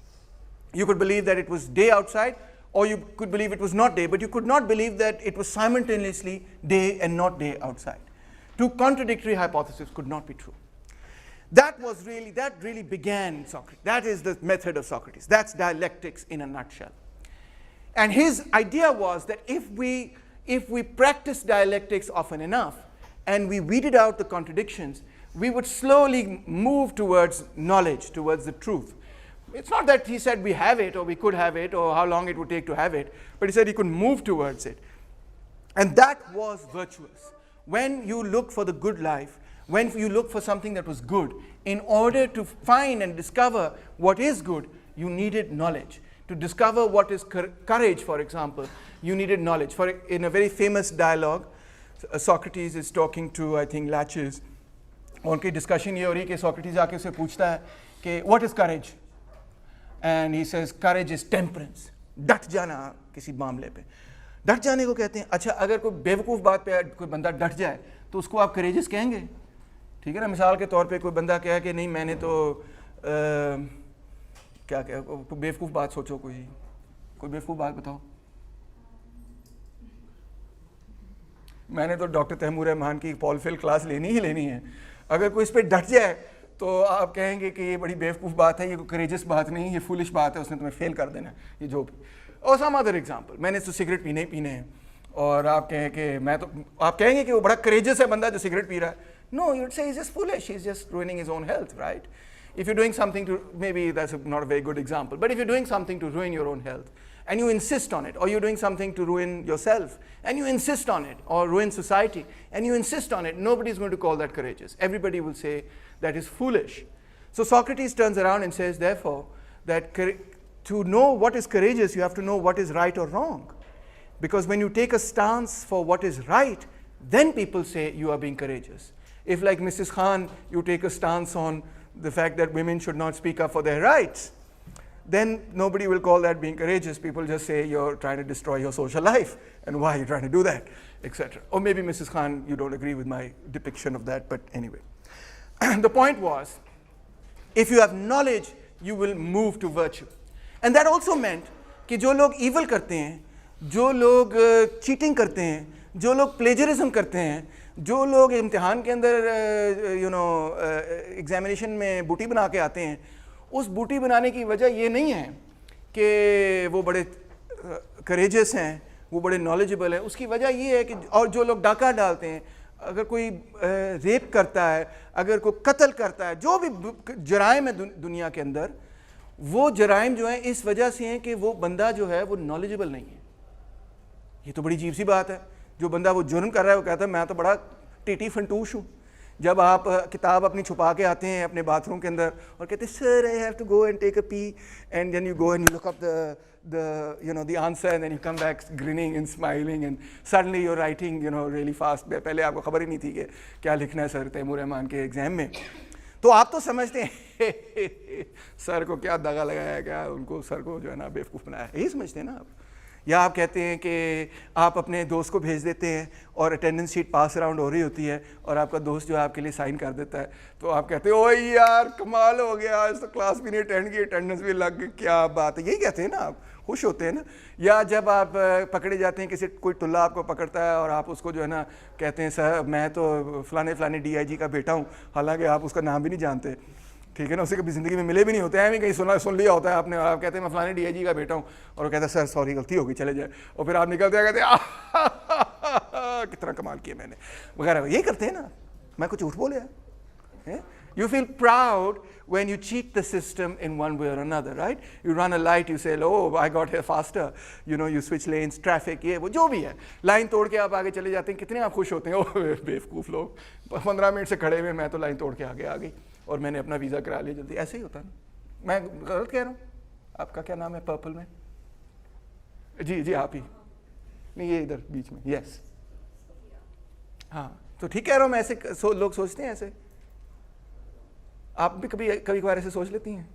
You could believe that it was day outside, or you could believe it was not day, but you could not believe that it was simultaneously day and not day outside. Two contradictory hypotheses could not be true. That really began Socrates. That is the method of Socrates. That's dialectics in a nutshell. And his idea was that if we practice dialectics often enough and we weeded out the contradictions, we would slowly move towards knowledge, towards the truth. It's not that he said we have it or we could have it or how long it would take to have it, but he said he could move towards it. And that was virtuous. When you look for the good life, when you look for something that was good, in order to find and discover what is good, you needed knowledge. To discover what is courage, for example, you needed knowledge. In a very famous dialogue, Socrates is talking to, I think, Laches. उनकी discussion ये हो रही है कि Socrates आके उसे पूछता है कि what is courage? And he says courage is temperance. डट जाना किसी मामले पे, डट जाने को कहते हैं। अच्छा, अगर कोई बेवकूफ़ बात पे कोई बंदा डट जाए तो उसको आप करेजियस कहेंगे, ठीक है ना? मिसाल के तौर पे कोई बंदा कहे कि नहीं मैंने तो क्या कोई बेवकूफ़ बात सोचो, कोई बेवकूफ़ बात बताओ। मैंने तो डॉक्टर तैमूर रहमान की पॉल फिल क्लास लेनी ही लेनी है। अगर कोई इस पर डट जाए तो आप कहेंगे कि ये बड़ी बेवकूफ़ बात है, ये कोई करेजियस बात नहीं, ये फुलिश बात है, उसने तुम्हें फेल कर देना, ये जो भी। और सम अदर एग्जाम्पल, मैंने तो सिगरेट पीने ही पीने हैं और आप कहें कि आप कहेंगे कि वो बड़ा करेजियस है बंदा जो सिगरेट पी रहा है। No, you would say is just foolish, he is just ruining his own health, right? If you're doing something to, maybe that's not a very good example, but if you're doing something to ruin your own health and you insist on it, or you're doing something to ruin yourself and you insist on it, or ruin society and you insist on it, nobody's going to call that courageous. Everybody will say that is foolish. So Socrates turns around and says, therefore, that to know what is courageous, you have to know what is right or wrong. Because when you take a stance for what is right, then people say you are being courageous. If, like Mrs. Khan, you take a stance on the fact that women should not speak up for their rights, then nobody will call that being courageous. People just say you're trying to destroy your social life, and why are you trying to do that, etc. Or maybe Mrs. Khan, you don't agree with my depiction of that, but anyway. The point was If you have knowledge, you will move to virtue. And that also meant कि जो लोग evil करते हैं, जो लोग cheating करते हैं, जो लोग plagiarism करते हैं, जो लोग इम्तिहान के अंदर एग्जामिनेशन में बूटी बना के आते हैं, उस बूटी बनाने की वजह ये नहीं है कि वो बड़े करेजियस हैं, वो बड़े नॉलेजेबल हैं. उसकी वजह ये है कि और जो लोग डाका डालते हैं, अगर कोई रेप करता है, अगर कोई कत्ल करता है, जो भी जराइम है दुनिया के अंदर, वो जराइम जो है इस वजह से हैं कि वो बंदा जो है वो नॉलेजेबल नहीं है. ये तो बड़ी अजीब सी बात है. जो बंदा वो जुर्म कर रहा है वो कहता है मैं तो बड़ा टीटी फंटूश हूँ. जब आप किताब अपनी छुपा के आते हैं अपने बाथरूम के अंदर और कहते हैं sir I have to go and take a pee, and then you go and you look up the answer, and then you come back grinning and smiling, and suddenly you're writing really fast. पहले आपको खबर ही नहीं थी कि क्या लिखना है sir Taimur Rahman के एग्जाम में. तो आप तो समझते हैं सर को क्या दगा लगाया, क्या उनको सर को जो है ना बेवकूफ़ बनाया, यही समझते हैं ना आप. या आप कहते हैं कि आप अपने दोस्त को भेज देते हैं और अटेंडेंस शीट पास अराउंड हो रही होती है और आपका दोस्त जो है आपके लिए साइन कर देता है, तो आप कहते हैं ओए यार कमाल हो गया, आज तो क्लास भी नहीं अटेंड की, अटेंडेंस भी लग गई, क्या बात है. यही कहते हैं ना आप, खुश होते हैं ना. या जब आप पकड़े जाते हैं, किसी कोई टुल्ला आपको पकड़ता है और आप उसको जो है ना कहते हैं सर मैं तो फलाने फलाने DIG का बेटा हूँ, हालांकि आप उसका नाम भी नहीं जानते, ठीक है ना, उसे कभी ज़िंदगी में मिले भी नहीं होते हैं, कहीं सुन लिया होता है आपने, और आप कहते हैं मैं फलाने DIG का बेटा हूँ, और वो कहता है सर सॉरी गलती हो गई चले जाए, और फिर आप निकलते हैं कहते हैं कितना कमाल किया मैंने वगैरह. यही करते हैं ना. मैं कुछ झूठ बोले हैं. You feel proud when you cheat the system in one way or another, right? You run a light, you say, oh, I got here faster. You switch lanes, traffic, ये वो जो भी है, लाइन तोड़ के आप आगे चले जाते हैं. कितने आप खुश होते हैं, ओह बेवकूफ़ लोग, 15 मिनट से खड़े हुए, मैं तो लाइन तोड़ के आगे आ गई और मैंने अपना वीज़ा करा लिया जल्दी. ऐसे ही होता है ना. मैं गलत कह रहा हूँ? आपका क्या नाम है पर्पल में? जी जी आप ही नहीं, ये इधर बीच में. यस हाँ, तो ठीक कह रहा हूँ मैं. ऐसे लोग सोचते हैं ऐसे. आप भी कभी कभार ऐसे सोच लेती हैं?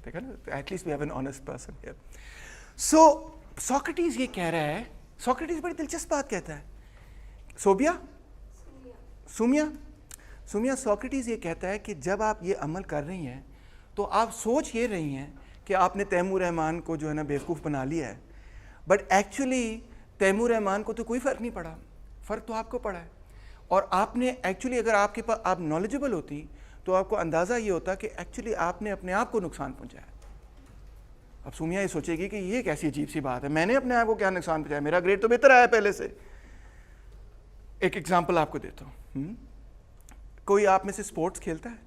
देखा ना, at least we have an honest person here. So Socrates ये कह रहा है, सोक्रेटिस बड़ी दिलचस्प बात कहता है. सुमिया सोक्रेटिस ये कहता है कि जब आप ये अमल कर रही हैं तो आप सोच ये रही हैं कि आपने तैमूर रहमान को जो है ना बेवकूफ़ बना लिया है, बट एक्चुअली तैमूर रहमान को तो कोई फ़र्क नहीं पड़ा. फ़र्क तो आपको पड़ा है. और आपने एक्चुअली अगर आपके पास आप नॉलेजेबल होती तो आपको अंदाज़ा ये होता कि एक्चुअली आपने अपने आप को नुकसान पहुंचाया. अब सुमिया ये सोचेगी कि ये कैसी अजीब सी बात है, मैंने अपने आप को क्या नुकसान पहुंचाया, मेरा ग्रेड तो बेहतर आया पहले से. एक एग्जांपल आपको देता हूँ. कोई आप में से स्पोर्ट्स खेलता है?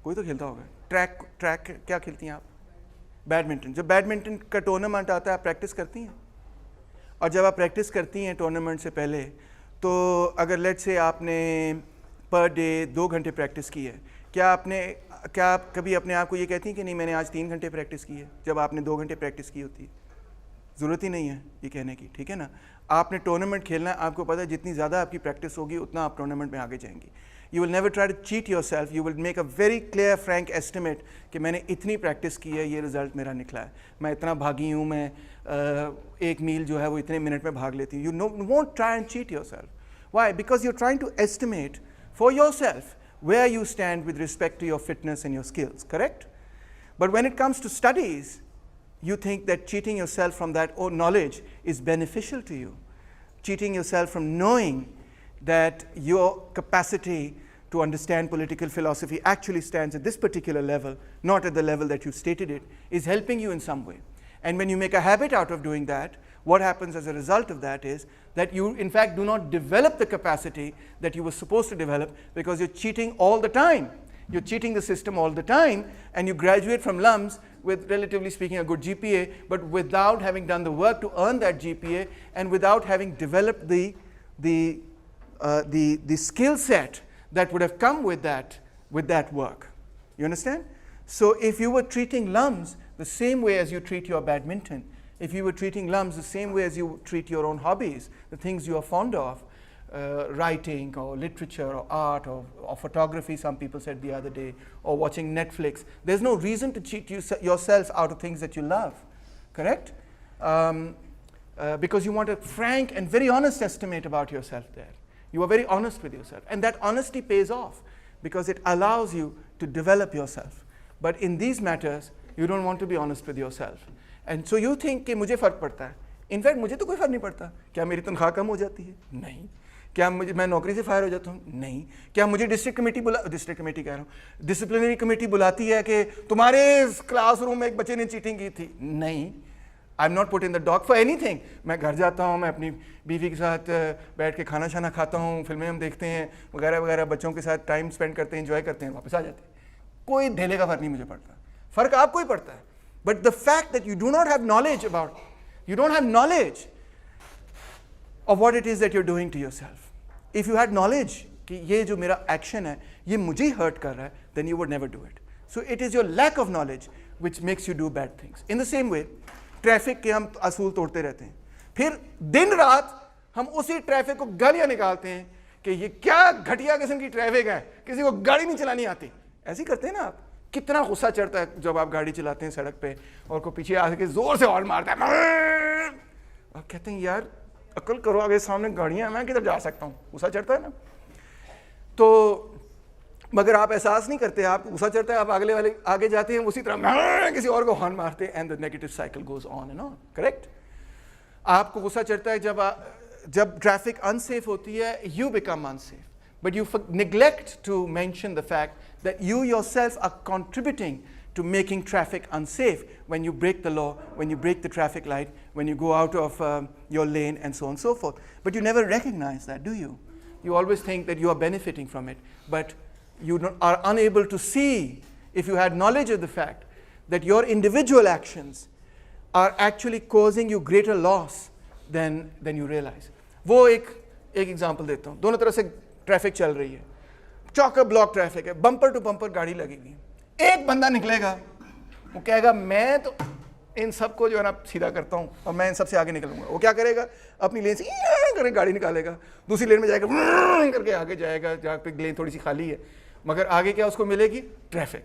कोई तो खेलता होगा. ट्रैक क्या खेलती हैं आप? बैडमिंटन. जब बैडमिंटन का टूर्नामेंट आता है आप प्रैक्टिस करती हैं, और जब आप प्रैक्टिस करती हैं टूर्नामेंट से पहले, तो अगर लेट से आपने पर डे 2 घंटे प्रैक्टिस की है, क्या आप कभी अपने आप को ये कहती हैं कि नहीं मैंने आज 3 घंटे प्रैक्टिस की है, जब आपने 2 घंटे प्रैक्टिस की होती है? ज़रूरत ही नहीं है ये कहने की, ठीक है ना. आपने टूर्नामेंट खेलना है, आपको पता है जितनी ज़्यादा आपकी प्रैक्टिस होगी उतना आप टूर्नामेंट में आगे जाएंगी. You will never try to cheat yourself, you will make a very clear frank estimate कि मैंने इतनी प्रैक्टिस की है, ये रिज़ल्ट मेरा निकला है, मैं इतना भागी हूँ, मैं 1 मील जो है वो इतने मिनट में भाग लेती हूँ. You won't try and cheat your self. Why? Because you're trying to estimate for yourself where you stand with respect to your fitness and your skills, correct? But when it comes to studies, you think that cheating yourself from that own knowledge is beneficial to you. Cheating yourself from knowing that your capacity to understand political philosophy actually stands at this particular level, not at the level that you stated it, is helping you in some way. And when you make a habit out of doing that, what happens as a result of that is that you in fact do not develop the capacity that you were supposed to develop, because you're cheating all the time. You're cheating the system all the time, and you graduate from LUMS with, relatively speaking, a good GPA, but without having done the work to earn that GPA, and without having developed the skill set that would have come with that work. You understand? So if you were treating LUMS the same way as you treat your badminton, if you were treating LUMS the same way as you treat your own hobbies, the things you are fond of, writing or literature or art or photography, some people said the other day, or watching Netflix, there's no reason to cheat yourself out of things that you love, correct? Because you want a frank and very honest estimate about yourself there. You are very honest with yourself, and that honesty pays off. because it allows you to develop yourself. But in these matters, you don't want to be honest with yourself. And so you think कि मुझे फ़र्क पड़ता है. In fact, मुझे तो कोई फ़र्क नहीं पड़ता. क्या मेरी तनख्वाह कम हो जाती है? नहीं. क्या मैं नौकरी से फायर हो जाता हूँ? नहीं. क्या मुझे डिस्ट्रिक्ट कमेटी कह रहा हूँ, डिसिप्लिनरी कमेटी बुलाती है कि तुम्हारे क्लासरूम में एक बच्चे ने चीटिंग की थी? नहीं. I am not put in the dog for anything. मैं घर जाता हूँ, मैं अपनी बीवी के साथ बैठ के खाना शाना खाता हूँ, फिल्में हम देखते हैं वगैरह वगैरह, बच्चों के साथ टाइम स्पेंड करते हैं, एंजॉय करते हैं, वापस आ जाते हैं. कोई ढेले का फ़र्क नहीं मुझे पड़ता. फ़र्क आपको ही पड़ता है. But the fact that you do not have knowledge about, you don't have knowledge of what it is that you're doing to yourself. If you had knowledge कि ये जो मेरा action है ये मुझे hurt कर रहा है, then you would never do it. So it is your lack of knowledge which makes you do bad things. In the same way, traffic के हम असूल तोड़ते रहते हैं, फिर दिन रात हम उसी ट्रैफिक को गालियाँ निकालते हैं कि ये क्या घटिया किस्म की ट्रैफिक है, किसी को गाड़ी नहीं चलानी आती. ऐसे ही करते हैं ना आप. कितना गुस्सा चढ़ता है जब आप गाड़ी चलाते हैं सड़क पे और कोई पीछे आके जोर से हॉर्न मारता है और कहते हैं यार अकल करो, आगे सामने गाड़ियां, मैं किधर जा सकता हूँ. गुस्सा चढ़ता है ना. तो मगर आप एहसास नहीं करते, आप गुस्सा चढ़ता है, आप अगले वाले आगे जाते हैं, उसी तरह किसी और को हॉर्न मारते हैं, and the negative cycle goes on and on. Correct. आपको गुस्सा चढ़ता है जब ट्रैफिक अनसेफ होती है, you become unsafe. But you neglect to mention the fact that you yourself are contributing to making traffic unsafe when you break the law, when you break the traffic light, when you go out of your lane, and so on and so forth. But you never recognize that, do you? You always think that you are benefiting from it, but you are unable to see, if you had knowledge of the fact, that your individual actions are actually causing you greater loss than you realize. वो एक example देता हूँ. दोनों तरफ से traffic चल रही है, चौका ब्लॉक ट्रैफिक है, बम्पर टू बम्पर गाड़ी लगी हुई है. एक बंदा निकलेगा, वो कहेगा मैं तो इन सबको जो है ना सीधा करता हूँ और मैं इन सबसे आगे निकलूंगा. वो क्या करेगा, अपनी लेन से करके गाड़ी निकालेगा, दूसरी लेन में जाएगा करके आगे जाएगा जहाँ पे लेन थोड़ी सी खाली है, मगर आगे क्या उसको मिलेगी, ट्रैफिक.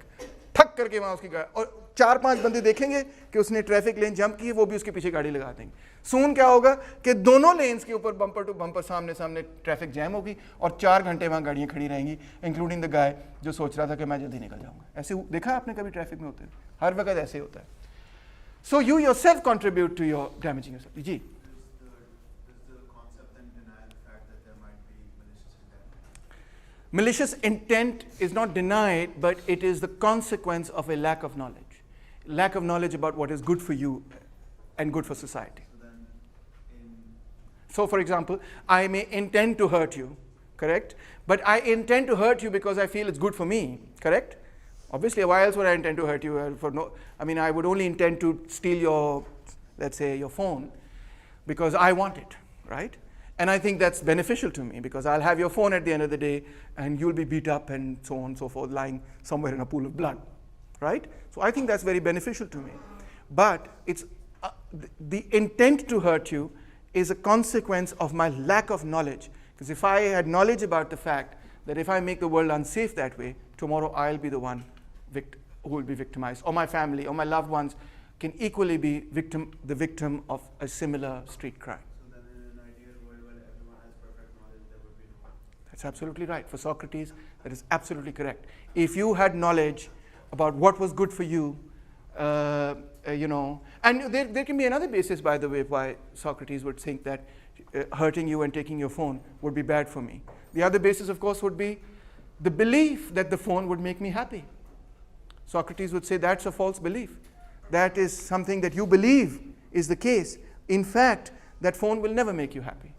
ठक करके वहाँ उसकी गाड़ी, और 4-5 बंदे देखेंगे कि उसने ट्रैफिक लेन जंप की है, वो भी उसके पीछे गाड़ी लगा देंगे. सून क्या होगा कि दोनों लेन्स के ऊपर बम्पर टू बम्पर सामने सामने ट्रैफिक जैम होगी और 4 घंटे वहाँ गाड़ियाँ खड़ी रहेंगी, इंक्लूडिंग द गाय जो सोच रहा था कि मैं जल्दी निकल जाऊँगा. ऐसे देखा आपने कभी ट्रैफिक में होते हैं? हर वक्त ऐसे ही होता है. So you yourself contribute to your damaging yourself. जी. Malicious intent is not denied, but it is the consequence of a lack of knowledge. Lack of knowledge about what is good for you and good for society. So for example, I may intend to hurt you, correct? But I intend to hurt you because I feel it's good for me, correct? Obviously, why else would I intend to hurt you? I would only intend to steal your, let's say, your phone because I want it, right? And I think that's beneficial to me because I'll have your phone at the end of the day and you'll be beat up and so on and so forth, lying somewhere in a pool of blood, right? So I think that's very beneficial to me. But it's the intent to hurt you is a consequence of my lack of knowledge. Because if I had knowledge about the fact that if I make the world unsafe that way, tomorrow I'll be the one who will be victimized, or my family or my loved ones can equally be the victim of a similar street crime. That's absolutely right. For Socrates, that is absolutely correct. If you had knowledge about what was good for you, and there can be another basis, by the way, why Socrates would think that hurting you and taking your phone would be bad for me. The other basis, of course, would be the belief that the phone would make me happy. Socrates would say that's a false belief. That is something that you believe is the case. In fact, that phone will never make you happy.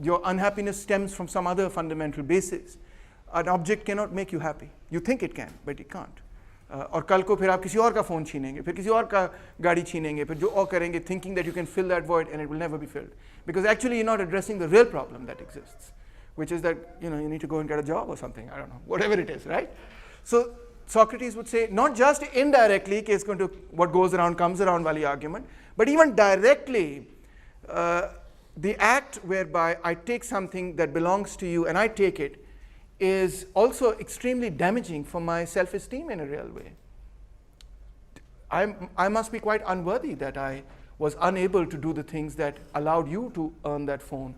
Your unhappiness stems from some other fundamental basis. An object cannot make you happy. You think it can, but it can't. और कल को फिर आप किसी और का phone छीनेंगे, फिर किसी और का गाड़ी छीनेंगे, फिर जो और करेंगे, thinking that you can fill that void and it will never be filled. Because actually you're not addressing the real problem that exists, which is that you need to go and get a job or something, I don't know, whatever it is, right? So Socrates would say, not just indirectly, कि it's going to, what goes around comes around वाली argument, but even directly, the act whereby I take something that belongs to you and I take it is also extremely damaging for my self-esteem in a real way. I must be quite unworthy that I was unable to do the things that allowed you to earn that phone,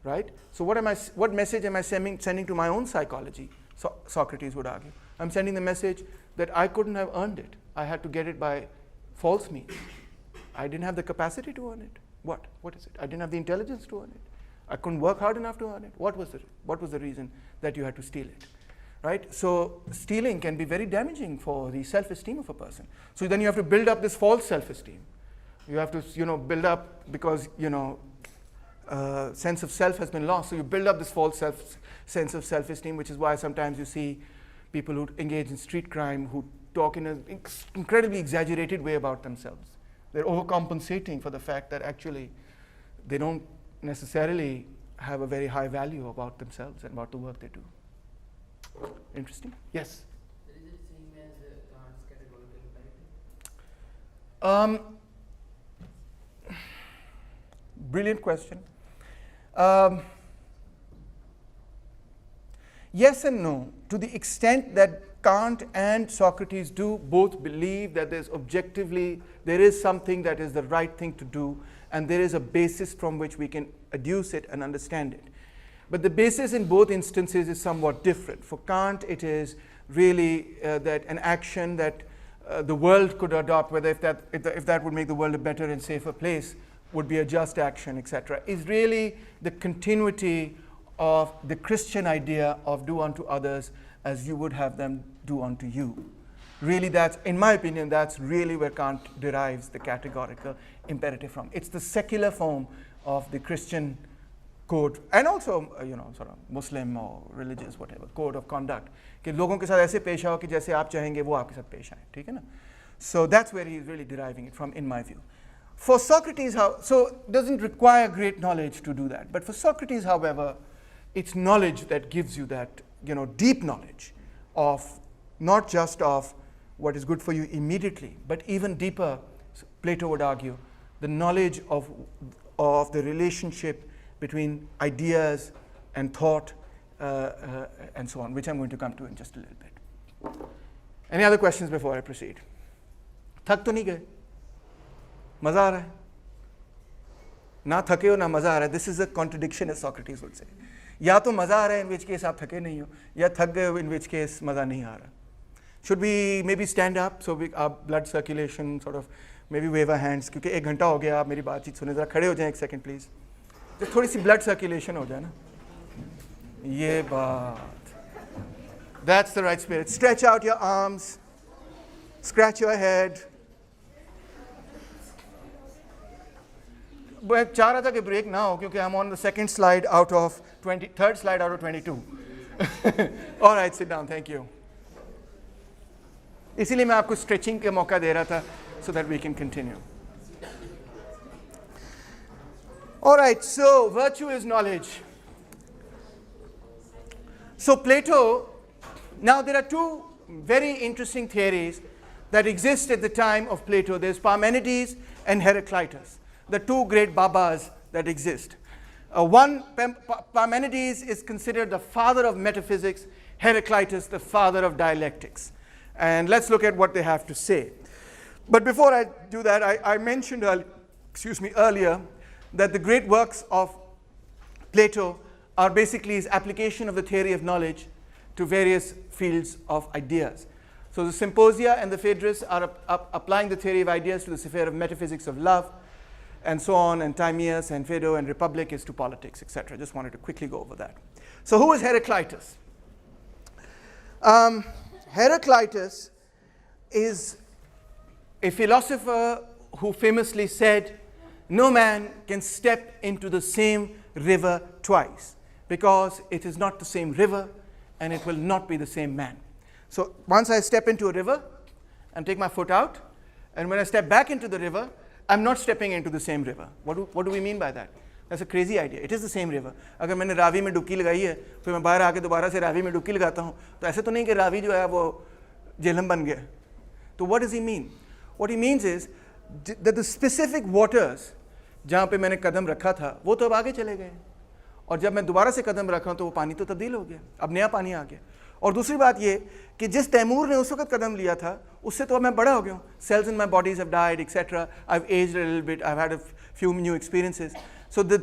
right? So what message am I sending to my own psychology Socrates would argue. I'm sending the message that I couldn't have earned it. I had to get it by false means. I didn't have the capacity to earn it. What? What is it? I didn't have the intelligence to earn it. I couldn't work hard enough to earn it. What was the reason that you had to steal it? Right? So stealing can be very damaging for the self-esteem of a person. So then you have to build up this false self-esteem. You have to, build up because, sense of self has been lost. So you build up this false sense of self-esteem, which is why sometimes you see people who engage in street crime who talk in an incredibly exaggerated way about themselves. They're overcompensating for the fact that actually they don't necessarily have a very high value about themselves and about the work they do. Interesting? Yes? Is it same as Kant's categorical imperative? Brilliant question. Yes and no. To the extent that Kant and Socrates do both believe that there is something that is the right thing to do, and there is a basis from which we can adduce it and understand it. But the basis in both instances is somewhat different. For Kant, it is really that an action that the world could adopt, whether if that would make the world a better and safer place, would be a just action, etc., is really the continuity of the Christian idea of do unto others as you would have them do unto you. Really, that's, in my opinion, that's really where Kant derives the categorical imperative from. It's the secular form of the Christian code, and also, sort of Muslim or religious, whatever, code of conduct. कि लोगों के साथ ऐसे पेश आओ कि जैसे आप चाहेंगे वो आपके साथ पेश आए, ठीक है ना? So that's where he's really deriving it from, in my view. For Socrates, so it doesn't require great knowledge to do that. But for Socrates, however, it's knowledge that gives you that, deep knowledge of not just of what is good for you immediately, but even deeper, Plato would argue, the knowledge of the relationship between ideas and thought and so on, which I'm going to come to in just a little bit. Any other questions before I proceed? थक तो नहीं गए? मज़ा आ रहा है? ना थके हो ना मज़ा आ रहा है. This is a contradiction, as Socrates would say. या तो मज़ा आ रहा है, in which case आप थके नहीं हो, या थक गए हो, in which case मज़ा नहीं आ रहा. Should we maybe stand up so our blood circulation sort of, maybe wave our hands, क्योंकि 1 घंटा हो गया आप मेरी बातचीत सुने. ज़रा खड़े हो जाएं 1 second please. तो थोड़ी सी blood circulation हो जाए ना. ये बात. That's the right spirit. Stretch out your arms. Scratch your head. मैं चाह रहा था कि ब्रेक ना हो क्योंकि I'm on the second slide out of 20, third slide out of 22. All right, sit down. Thank you. इसीलिए मैं आपको stretching के मौका दे रहा था so that we can continue. All right, so virtue is knowledge. So Plato, now there are 2 very interesting theories that exist at the time of Plato. There's Parmenides and Heraclitus, the 2 great babas that exist. Parmenides is considered the father of metaphysics, Heraclitus the father of dialectics. And let's look at what they have to say. But before I do that, I mentioned earlier that the great works of Plato are basically his application of the theory of knowledge to various fields of ideas. So the Symposia and the Phaedrus are applying the theory of ideas to the sphere of metaphysics of love, and so on, and Timaeus and Phaedo and Republic is to politics, etc. Just wanted to quickly go over that. So who is Heraclitus? Heraclitus is a philosopher who famously said, no man can step into the same river twice, because it is not the same river and it will not be the same man. So once I step into a river and take my foot out, and when I step back into the river, I'm not stepping into the same river. What do we mean by that? That's a crazy idea. It is the same river. अगर मैंने रावी में डुबकी लगाई है, फिर मैं बाहर आके दोबारा से रावी में डुबकी लगाता हूँ, तो ऐसे तो नहीं कि रावी जो है वो झेलम बन गया. तो what does he mean? What he means is that the specific waters जहाँ पे मैंने कदम रखा था, वो तो अब आगे चले गए. और जब मैं दोबारा से कदम रखा तो वो पानी तो तब्दील हो गया. अब नया पानी आ गया. और दूसरी बात ये कि जिस तैमूर ने उस वक्त कदम लिया था, उससे तो अब मैं बड़ा हो गया हूँ. Cells in my bodies have died, etc. I've aged a little bit. I've had a few new experiences. So the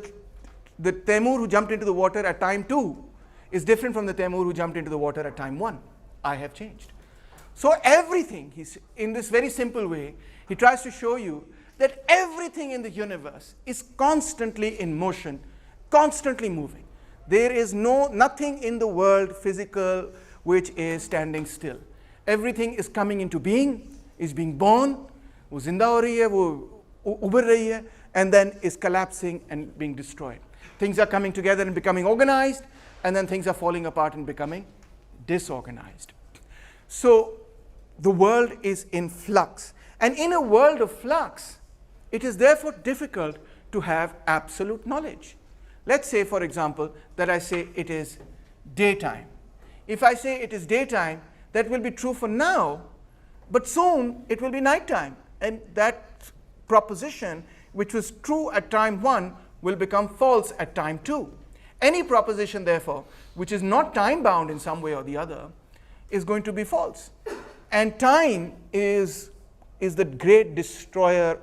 Taimur who jumped into the water at time 2 is different from the Temur who jumped into the water at time 1. I have changed. So everything, in this very simple way, he tries to show you that everything in the universe is constantly in motion, constantly moving. There is nothing in the world physical which is standing still. Everything is coming into being, is being born, wo zinda ho rahi hai, wo ubar rahi hai, and then is collapsing and being destroyed. Things are coming together and becoming organized, and then things are falling apart and becoming disorganized. So the world is in flux. And in a world of flux, it is therefore difficult to have absolute knowledge. Let's say, for example, that I say it is daytime. If I say it is daytime, that will be true for now, but soon it will be nighttime. And that proposition, which was true at time 1, will become false at time 2. Any proposition, therefore, which is not time-bound in some way or the other, is going to be false. And time is the great destroyer.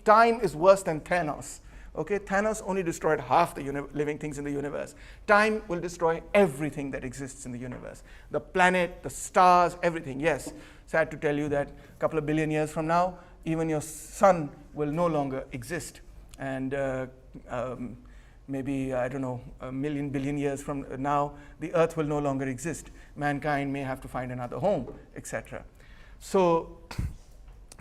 Time is worse than Thanos. Okay, Thanos only destroyed half the living things in the universe. Time will destroy everything that exists in the universe. The planet, the stars, everything. Yes, sad to tell you that a couple of billion years from now, even your sun will no longer exist. And maybe, I don't know, a million, billion years from now, the earth will no longer exist. Mankind may have to find another home, etc. So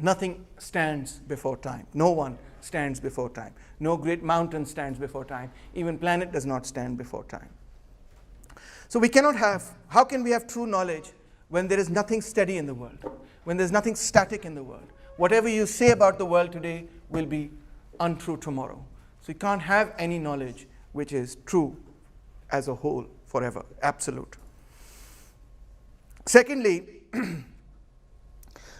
nothing stands before time. No one stands before time. No great mountain stands before time. Even planet does not stand before time. So we cannot have, how can we have true knowledge when there is nothing steady in the world, when there's nothing static in the world? Whatever you say about the world today will be untrue tomorrow. So you can't have any knowledge which is true as a whole forever, absolute. Secondly,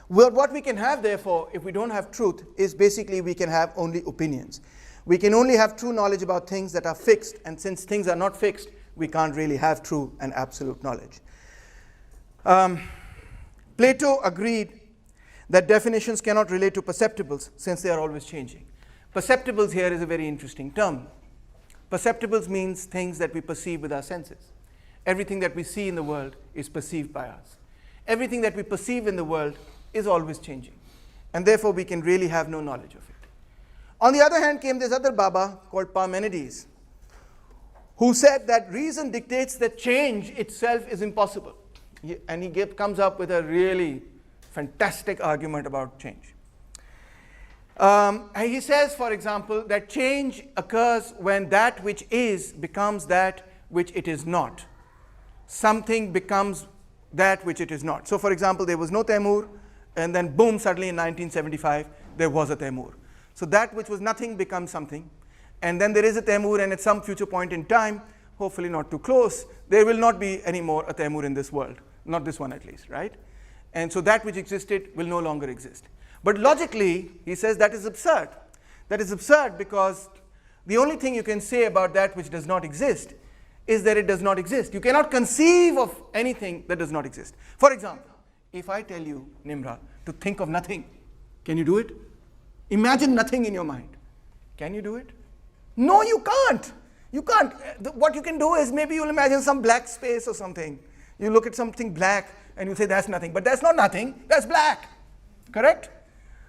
what we can have, therefore, if we don't have truth, is basically we can have only opinions. We can only have true knowledge about things that are fixed, and since things are not fixed, we can't really have true and absolute knowledge. Plato agreed that definitions cannot relate to perceptibles since they are always changing. Perceptibles here is a very interesting term. Perceptibles means things that we perceive with our senses. Everything that we see in the world is perceived by us. Everything that we perceive in the world is always changing. And therefore, we can really have no knowledge of it. On the other hand came this other Baba called Parmenides, who said that reason dictates that change itself is impossible. And he comes up with a really fantastic argument about change. He says, for example, that change occurs when that which is becomes that which it is not. Something becomes that which it is not. So, for example, there was no Temur, and then boom, suddenly in 1975, there was a Temur. So that which was nothing becomes something. And then there is a Temur, and at some future point in time, hopefully not too close, there will not be any more a Temur in this world. Not this one at least, right? And so that which existed will no longer exist. But logically, he says that is absurd. That is absurd because the only thing you can say about that which does not exist is that it does not exist. You cannot conceive of anything that does not exist. For example, if I tell you, Nimra, to think of nothing, can you do it? Imagine nothing in your mind. Can you do it? No, you can't. You can't. What you can do is maybe you'll imagine some black space or something. You look at something black and you say that's nothing. But that's not nothing, that's black. Correct?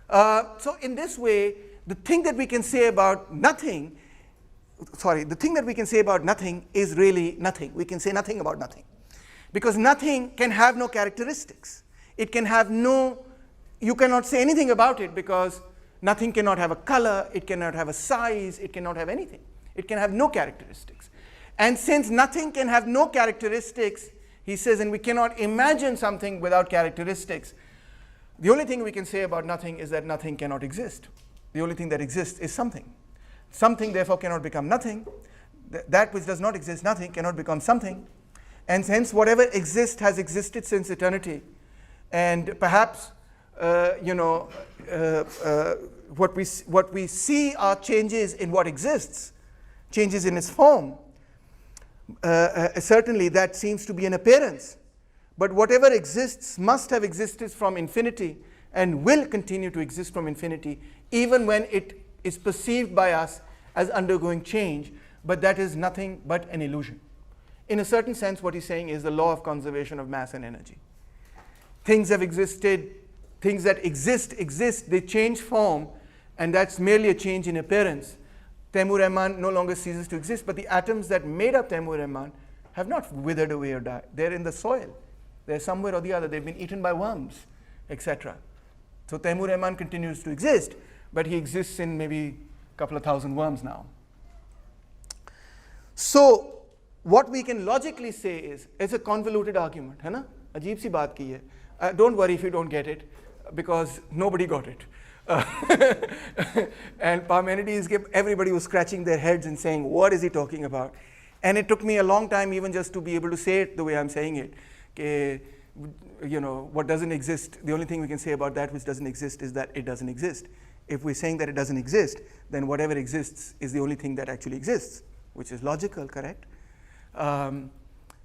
So in this way, the thing that we can say about nothing, the thing that we can say about nothing is really nothing. We can say nothing about nothing. Because nothing can have no characteristics. It can have no, you cannot say anything about it because nothing cannot have a color, it cannot have a size, it cannot have anything. It can have no characteristics. And since nothing can have no characteristics, he says, and we cannot imagine something without characteristics, the only thing we can say about nothing is that nothing cannot exist. The only thing that exists is something. Something, therefore, cannot become nothing. That which does not exist, nothing, cannot become something. And hence, whatever exists has existed since eternity. And perhaps, what we see are changes in what exists, changes in its form. Certainly, that seems to be an appearance. But whatever exists must have existed from infinity and will continue to exist from infinity, even when it is perceived by us as undergoing change. But that is nothing but an illusion. In a certain sense, what he's saying is the law of conservation of mass and energy. Things have existed, things that exist, they change form, and that's merely a change in appearance. Temur Rahman no longer ceases to exist, but the atoms that made up Temur Rahman have not withered away or died. They're in the soil. They're somewhere or the other. They've been eaten by worms, etc. So Temur Rahman continues to exist, but he exists in maybe a couple of thousand worms now. So what we can logically say is, it's a convoluted argument, है ना? अजीब सी बात की है. Don't worry if you don't get it, because nobody got it. And Parmenides, everybody was scratching their heads and saying, what is he talking about? And it took me a long time even just to be able to say it the way I'm saying it. You know, what doesn't exist, the only thing we can say about that which doesn't exist is that it doesn't exist. If we're saying that it doesn't exist, then whatever exists is the only thing that actually exists, which is logical, correct?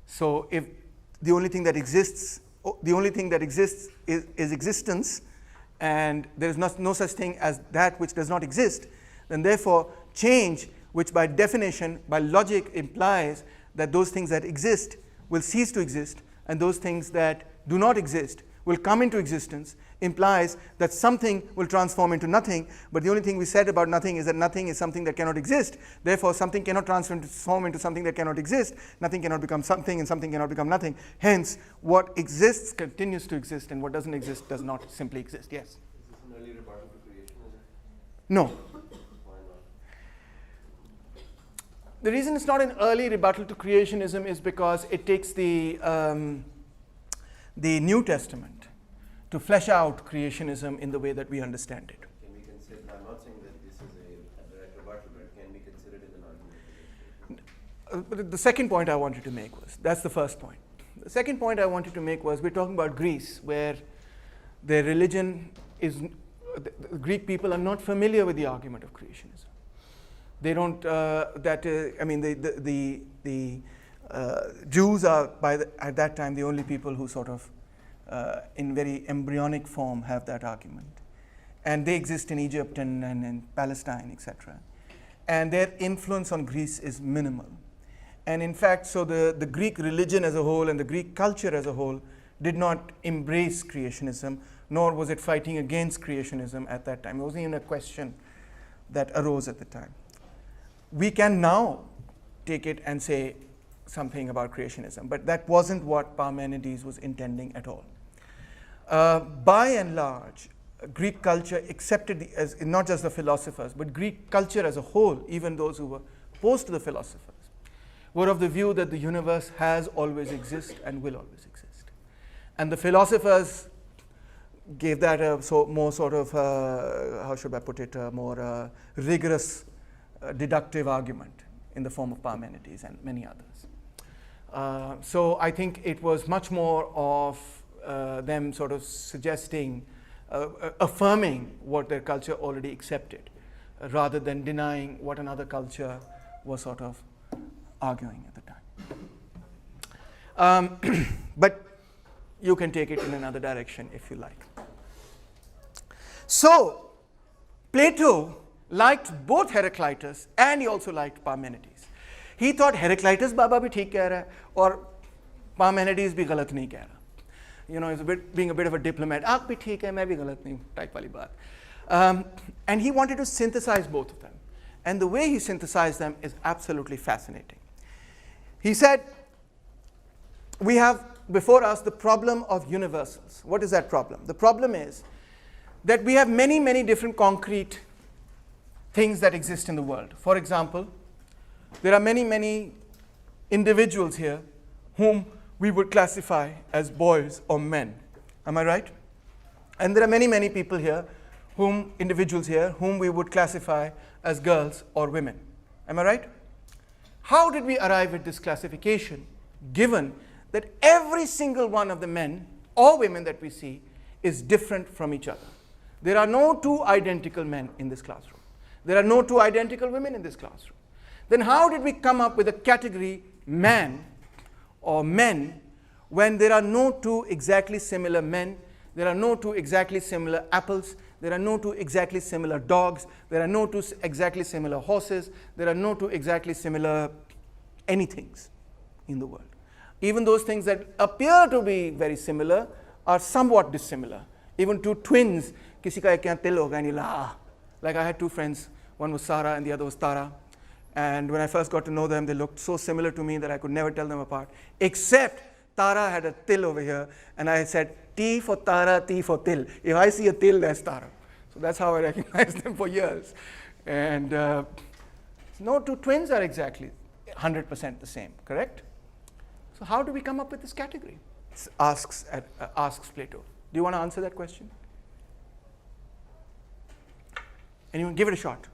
So if the only thing that exists is existence, and there is no such thing as that which does not exist, then therefore change, which by definition, by logic, implies that those things that exist will cease to exist, and those things that do not exist will come into existence, implies that something will transform into nothing. But the only thing we said about nothing is that nothing is something that cannot exist. Therefore, something cannot transform into something that cannot exist. Nothing cannot become something, and something cannot become nothing. Hence, what exists continues to exist, and what doesn't exist does not simply exist. Yes? Is this an early rebuttal to creation? No. Why not? The reason it's not an early rebuttal to creationism is because it takes the New Testament to flesh out creationism in the way that we understand it. Can we consider, I'm not saying that this is a direct rebuttal, but it can be considered as an argument. But the second point I wanted to make was, that's the first point. The second point I wanted to make was, we're talking about Greece, where their religion is, the Greek people are not familiar with the argument of creationism. They don't, I mean, the Jews are, at that time, the only people who sort of, in very embryonic form, have that argument. And they exist in Egypt and in Palestine, etc. And their influence on Greece is minimal. And in fact, so the Greek religion as a whole and the Greek culture as a whole did not embrace creationism, nor was it fighting against creationism at that time. It wasn't even a question that arose at the time. We can now take it and say something about creationism, but that wasn't what Parmenides was intending at all. By and large, Greek culture accepted, as not just the philosophers, but Greek culture as a whole, even those who were opposed to the philosophers, were of the view that the universe has always existed and will always exist. And the philosophers gave that a more sort of, how should I put it, a more rigorous deductive argument in the form of Parmenides and many others. So I think it was much more of them sort of suggesting, affirming what their culture already accepted, rather than denying what another culture was sort of arguing at the time. But you can take it in another direction if you like. So Plato liked both Heraclitus and he also liked Parmenides. He thought Heraclitus Baba bhi theek keh raha hai aur Parmenides bhi galat nahi keh raha. You know, he's being a bit of a diplomat. Aap bhi theek hai, main bhi galat nahi type wali baat. And he wanted to synthesize both of them. And the way he synthesized them is absolutely fascinating. He said, we have before us the problem of universals. What is that problem? The problem is that we have many, many different concrete things that exist in the world. For example, there are many, many individuals here whom we would classify as boys or men. Am I right? And there are many, many people here, individuals here, whom we would classify as girls or women. Am I right? How did we arrive at this classification, given that every single one of the men or women that we see is different from each other? There are no two identical men in this classroom. There are no two identical women in this classroom. Then how did we come up with a category man or men when there are no two exactly similar men, there are no two exactly similar apples, there are no two exactly similar dogs, there are no two exactly similar horses, there are no two exactly similar anythings. in the world. Even those things that appear to be very similar are somewhat dissimilar. Even two twins, kisi ka ek yahan til hoga nahi la. Like I had two friends, one was Sarah and the other was Tara. And when I first got to know them, they looked so similar to me that I could never tell them apart. Except Tara had a til over here, and I said, T for Tara, T for til. If I see a til, that's Tara. So that's how I recognized them for years. And no two twins are exactly 100% the same, correct? So how do we come up with this category? Asks Plato. Do you want to answer that question? Anyone? Give it a shot.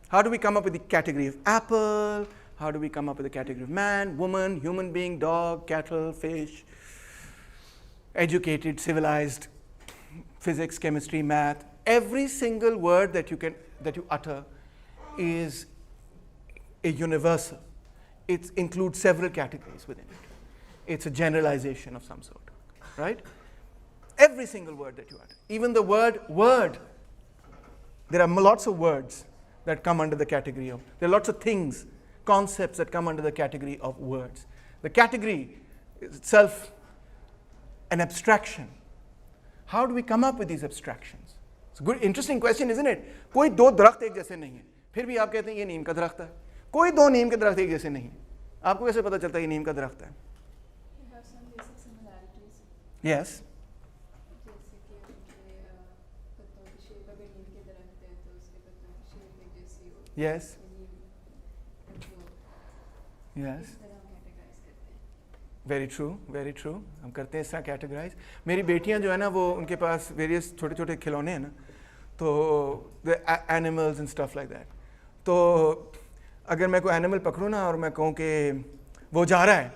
How do we come up with the category of apple? How do we come up with the category of man, woman, human being, dog, cattle, fish, educated, civilized, physics, chemistry, math? Every single word that you utter is a universal. It includes several categories within it. It's a generalization of some sort, right? Every single word that you utter. Even the word. There are lots of words that come under the category of, there are lots of things, concepts that come under the category of words. The category is itself an abstraction. How do we come up with these abstractions? It's a good, interesting question, isn't it? कोई दो दरख्त एक जैसे नहीं है, फिर भी आप कहते हैं ये नीम का दरख्त है. कोई दो नीम के दरख्त एक जैसे नहीं. आपको कैसे पता चलता है ये नीम का दरख्त है? You have some basic similarities. Yes. जैसे कि उनके पत्तों की शेप अगर नीम के दरख्त है तो उसके पत्तों की शेप एक जैसी हो. Yes. Yes. इस तरह हम कैटेगराइज करते हैं. Very true, very true. हम करते हैं इस तरह कैटेगराइज. मेरी बेटियां जो है ना, वो उनके पास वेरियस छोटे छोटे खिलौने हैं ना, तो the animals and stuff like that. तो अगर मैं कोई एनिमल पकड़ूँ ना और मैं कहूँ कि वो जा रहा है,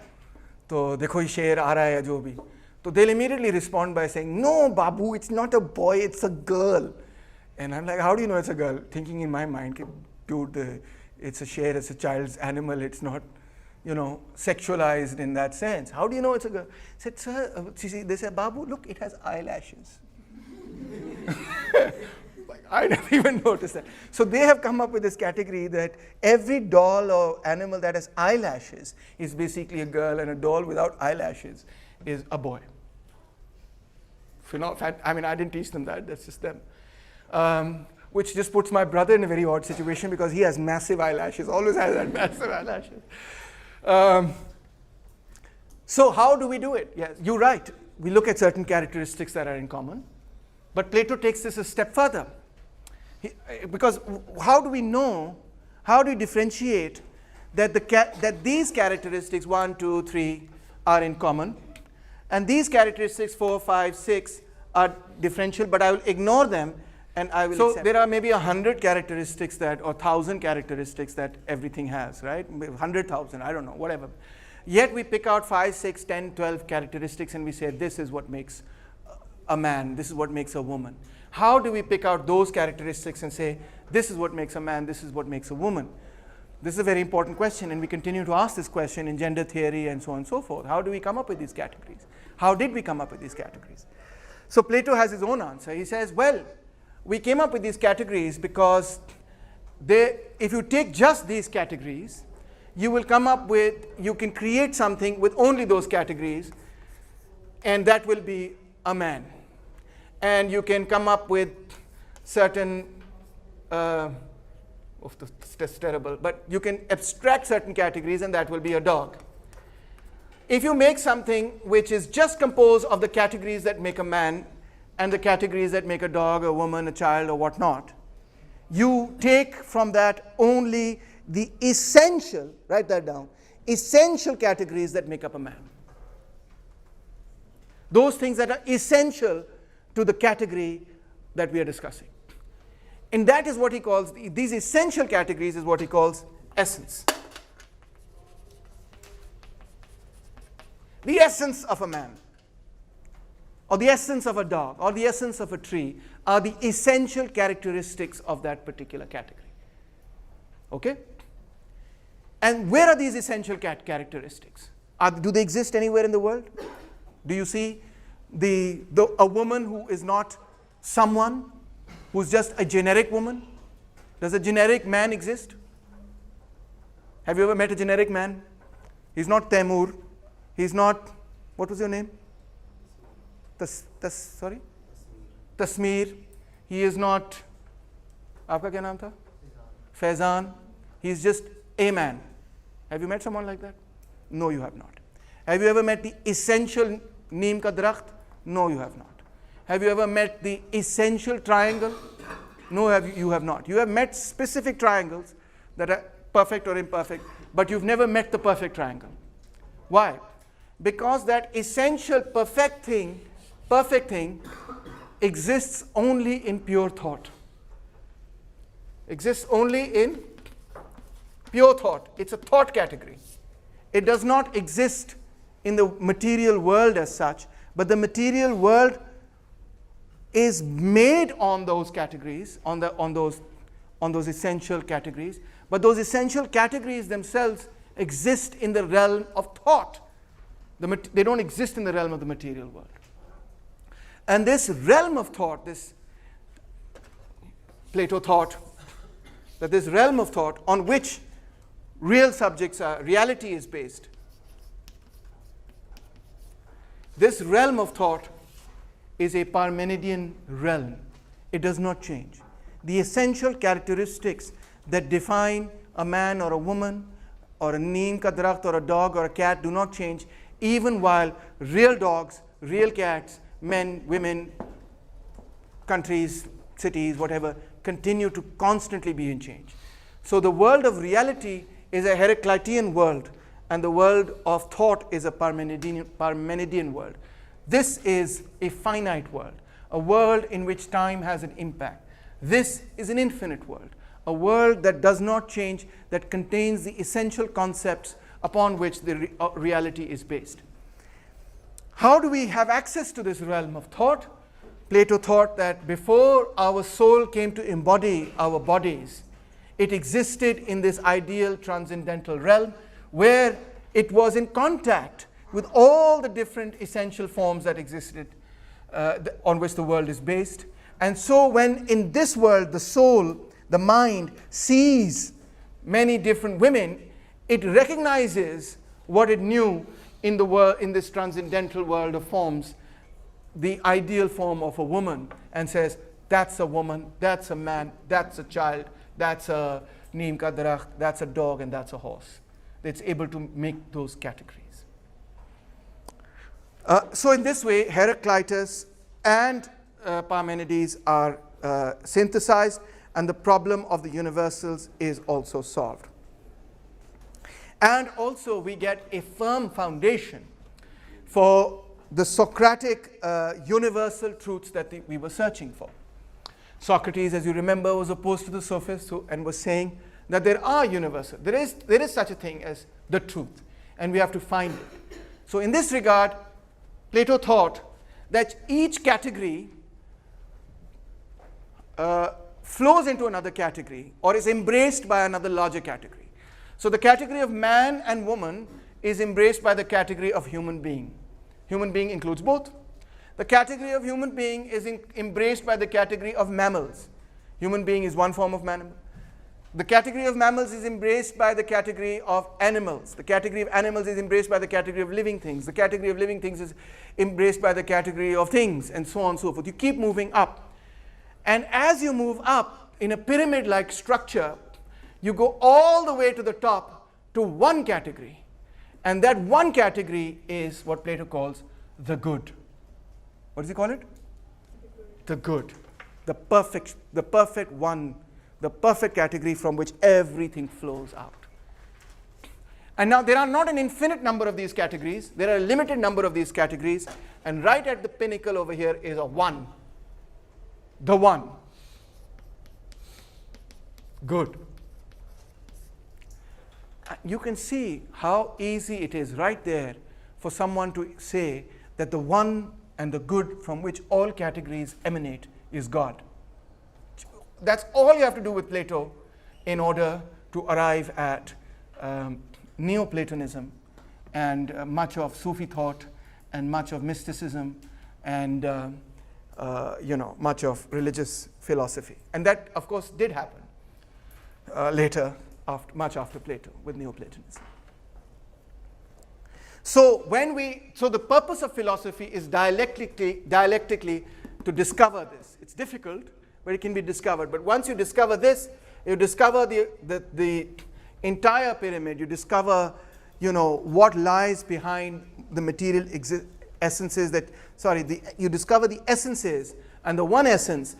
तो देखो ये शेर आ रहा है या जो भी, तो they'll immediately respond by saying, no babu, it's not a boy, it's a girl. And I'm like, how do you know it's a girl? Thinking in my mind, dude, it's a share, it's a child's animal, it's not, sexualized in that sense. How do you know it's a girl? I said, sir, they said, Babu, look, it has eyelashes. I never even noticed that. So they have come up with this category that every doll or animal that has eyelashes is basically a girl, and a doll without eyelashes is a boy. I mean, I didn't teach them that, that's just them. Which just puts my brother in a very odd situation because he has massive eyelashes, always has that massive eyelashes. So how do we do it? Yes, you're right. We look at certain characteristics that are in common. But Plato takes this a step further. Because how do we know, how do we differentiate that these characteristics, 1, 2, 3, are in common, and these characteristics, 4, 5, 6, are differential, but I will ignore them and I will accept. There are maybe 100 characteristics or 1,000 characteristics that everything has, right? 100,000, I don't know, whatever. Yet we pick out 5, 6, 10, 12 characteristics and we say this is what makes a man, this is what makes a woman. How do we pick out those characteristics and say this is what makes a man, this is what makes a woman? This is a very important question, and we continue to ask this question in gender theory and so on and so forth. How do we come up with these categories? How did we come up with these categories? So Plato has his own answer. He says, well, we came up with these categories because if you take just these categories, you will come up with, you can create something with only those categories, and that will be a man. And you can come up with certain, that's terrible, but you can abstract certain categories and that will be a dog. If you make something which is just composed of the categories that make a man and the categories that make a dog, a woman, a child, or whatnot, you take from that only the essential, write that down, essential categories that make up a man. Those things that are essential to the category that we are discussing. And that is what he calls, these essential categories is what he calls essence. The essence of a man, or the essence of a dog, or the essence of a tree are the essential characteristics of that particular category. Okay? And where are these essential characteristics? Do they exist anywhere in the world? Do you see a woman who is not someone, who's just a generic woman? Does a generic man exist? Have you ever met a generic man? He's not Taimur. He's not, what was your name? Sorry? Tasmir. He is not, आपका क्या नाम था? Faizan. He's just a man. Have you met someone like that? No, you have not. Have you ever met the essential neem ka darakht? No, you have not. Have you ever met the essential triangle? No, you have not. You have met specific triangles that are perfect or imperfect, but you've never met the perfect triangle. Why? Because that essential perfect thing exists only in pure thought. Exists only in pure thought. It's a thought category. It does not exist in the material world as such, but the material world is made on those categories, on those essential categories, but those essential categories themselves exist in the realm of thought. They don't exist in the realm of the material world. And this realm of thought, this Plato thought, that this realm of thought on which reality is based, this realm of thought is a Parmenidean realm. It does not change. The essential characteristics that define a man or a woman or a neem ka darakht or a dog or a cat do not change, even while real dogs, real cats, men, women, countries, cities, whatever, continue to constantly be in change. So the world of reality is a Heraclitean world, and the world of thought is a Parmenidean world. This is a finite world, a world in which time has an impact. This is an infinite world, a world that does not change, that contains the essential concepts upon which the reality is based. How do we have access to this realm of thought? Plato thought that before our soul came to embody our bodies, it existed in this ideal transcendental realm where it was in contact with all the different essential forms that existed on which the world is based. And so when in this world the soul, the mind, sees many different women, it recognizes what it knew in the world, in this transcendental world of forms, the ideal form of a woman, and says, that's a woman, that's a man, that's a child, that's a neem ka darakht, that's a dog, and that's a horse. It's able to make those categories. So in this way, Heraclitus and Parmenides are synthesized, and the problem of the universals is also solved. And also we get a firm foundation for the Socratic universal truths that we were searching for. Socrates, as you remember, was opposed to the sophists and was saying that there are universal. There is such a thing as the truth, and we have to find it. So in this regard, Plato thought that each category flows into another category or is embraced by another larger category. So the category of man and woman is embraced by the category of human being. Human being includes both. The category of human being is embraced by the category of mammals. Human being is one form of mammal. The category of mammals is embraced by the category of animals. The category of animals is embraced by the category of living things. The category of living things is embraced by the category of things, and so on and so forth. You keep moving up. And as you move up in a pyramid-like structure, you go all the way to the top to one category. And that one category is what Plato calls the good. What does he call it? The good. The perfect one. The perfect category from which everything flows out. And now there are not an infinite number of these categories. There are a limited number of these categories. And right at the pinnacle over here is a one. The one. Good. You can see how easy it is right there for someone to say that the one and the good from which all categories emanate is God. That's all you have to do with Plato in order to arrive at Neoplatonism and much of Sufi thought and much of mysticism and much of religious philosophy. And that, of course, did happen later much after Plato with Neoplatonism. So the purpose of philosophy is dialectically to discover this. It's difficult, but it can be discovered. But once you discover this, you discover the entire pyramid. You discover, what lies behind the material essences you discover the essences and the one essence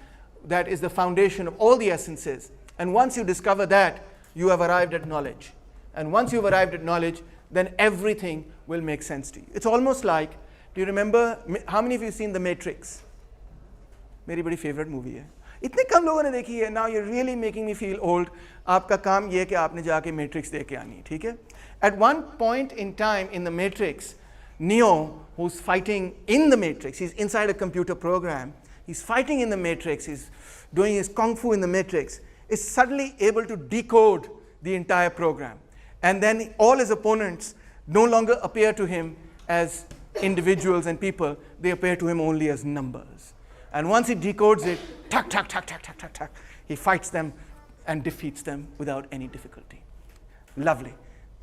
that is the foundation of all the essences. And once you discover that, you have arrived at knowledge. And once you've arrived at knowledge, then everything will make sense to you. It's almost like, do you remember, how many of you have seen The Matrix? मेरी बड़ी favorite movie है. इतने कम लोगों ने देखी है. Now you're really making me feel old. आपका काम ये है कि आपने जाके Matrix देख के आनी है, ठीक है? At one point in time in The Matrix, Neo, who's fighting in the Matrix, he's inside a computer program, he's fighting in the Matrix, he's doing his kung fu in the Matrix, is suddenly able to decode the entire program. And then all his opponents no longer appear to him as individuals and people, they appear to him only as numbers. And once he decodes it, tuck, tuck, tuck, tuck, tuck, tuck, tuck, he fights them and defeats them without any difficulty. Lovely.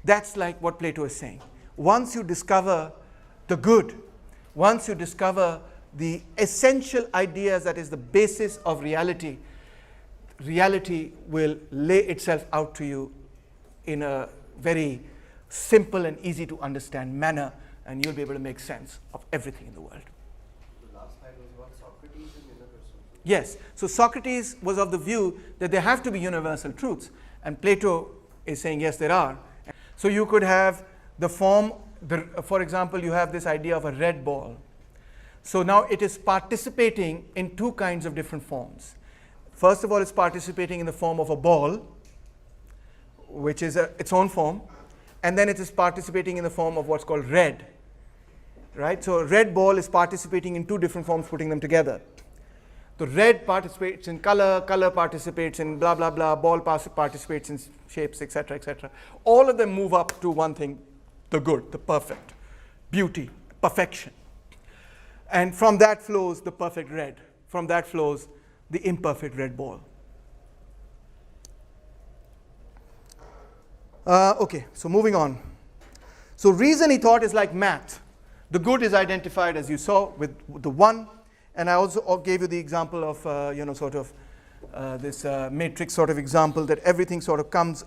That's like what Plato is saying. Once you discover the good, once you discover the essential ideas that is the basis of reality, reality will lay itself out to you in a very simple and easy to understand manner, and you'll be able to make sense of everything in the world. The last slide was about Socrates and universal truth. Yes, so Socrates was of the view that there have to be universal truths, and Plato is saying yes, there are. So you could have the form, for example, you have this idea of a red ball. So now it is participating in two kinds of different forms. First of all, it's participating in the form of a ball, which is its own form, and then it is participating in the form of what's called red. Right? So a red ball is participating in two different forms, putting them together. The red participates in color, color participates in blah, blah, blah, ball participates in shapes, etc., etc. All of them move up to one thing, the good, the perfect, beauty, perfection. And from that flows the perfect red. From that flows the imperfect red ball. Okay, so moving on. So reason, he thought, is like math. The good is identified, as you saw, with the one. And I also gave you the example of, this matrix sort of example, that everything sort of comes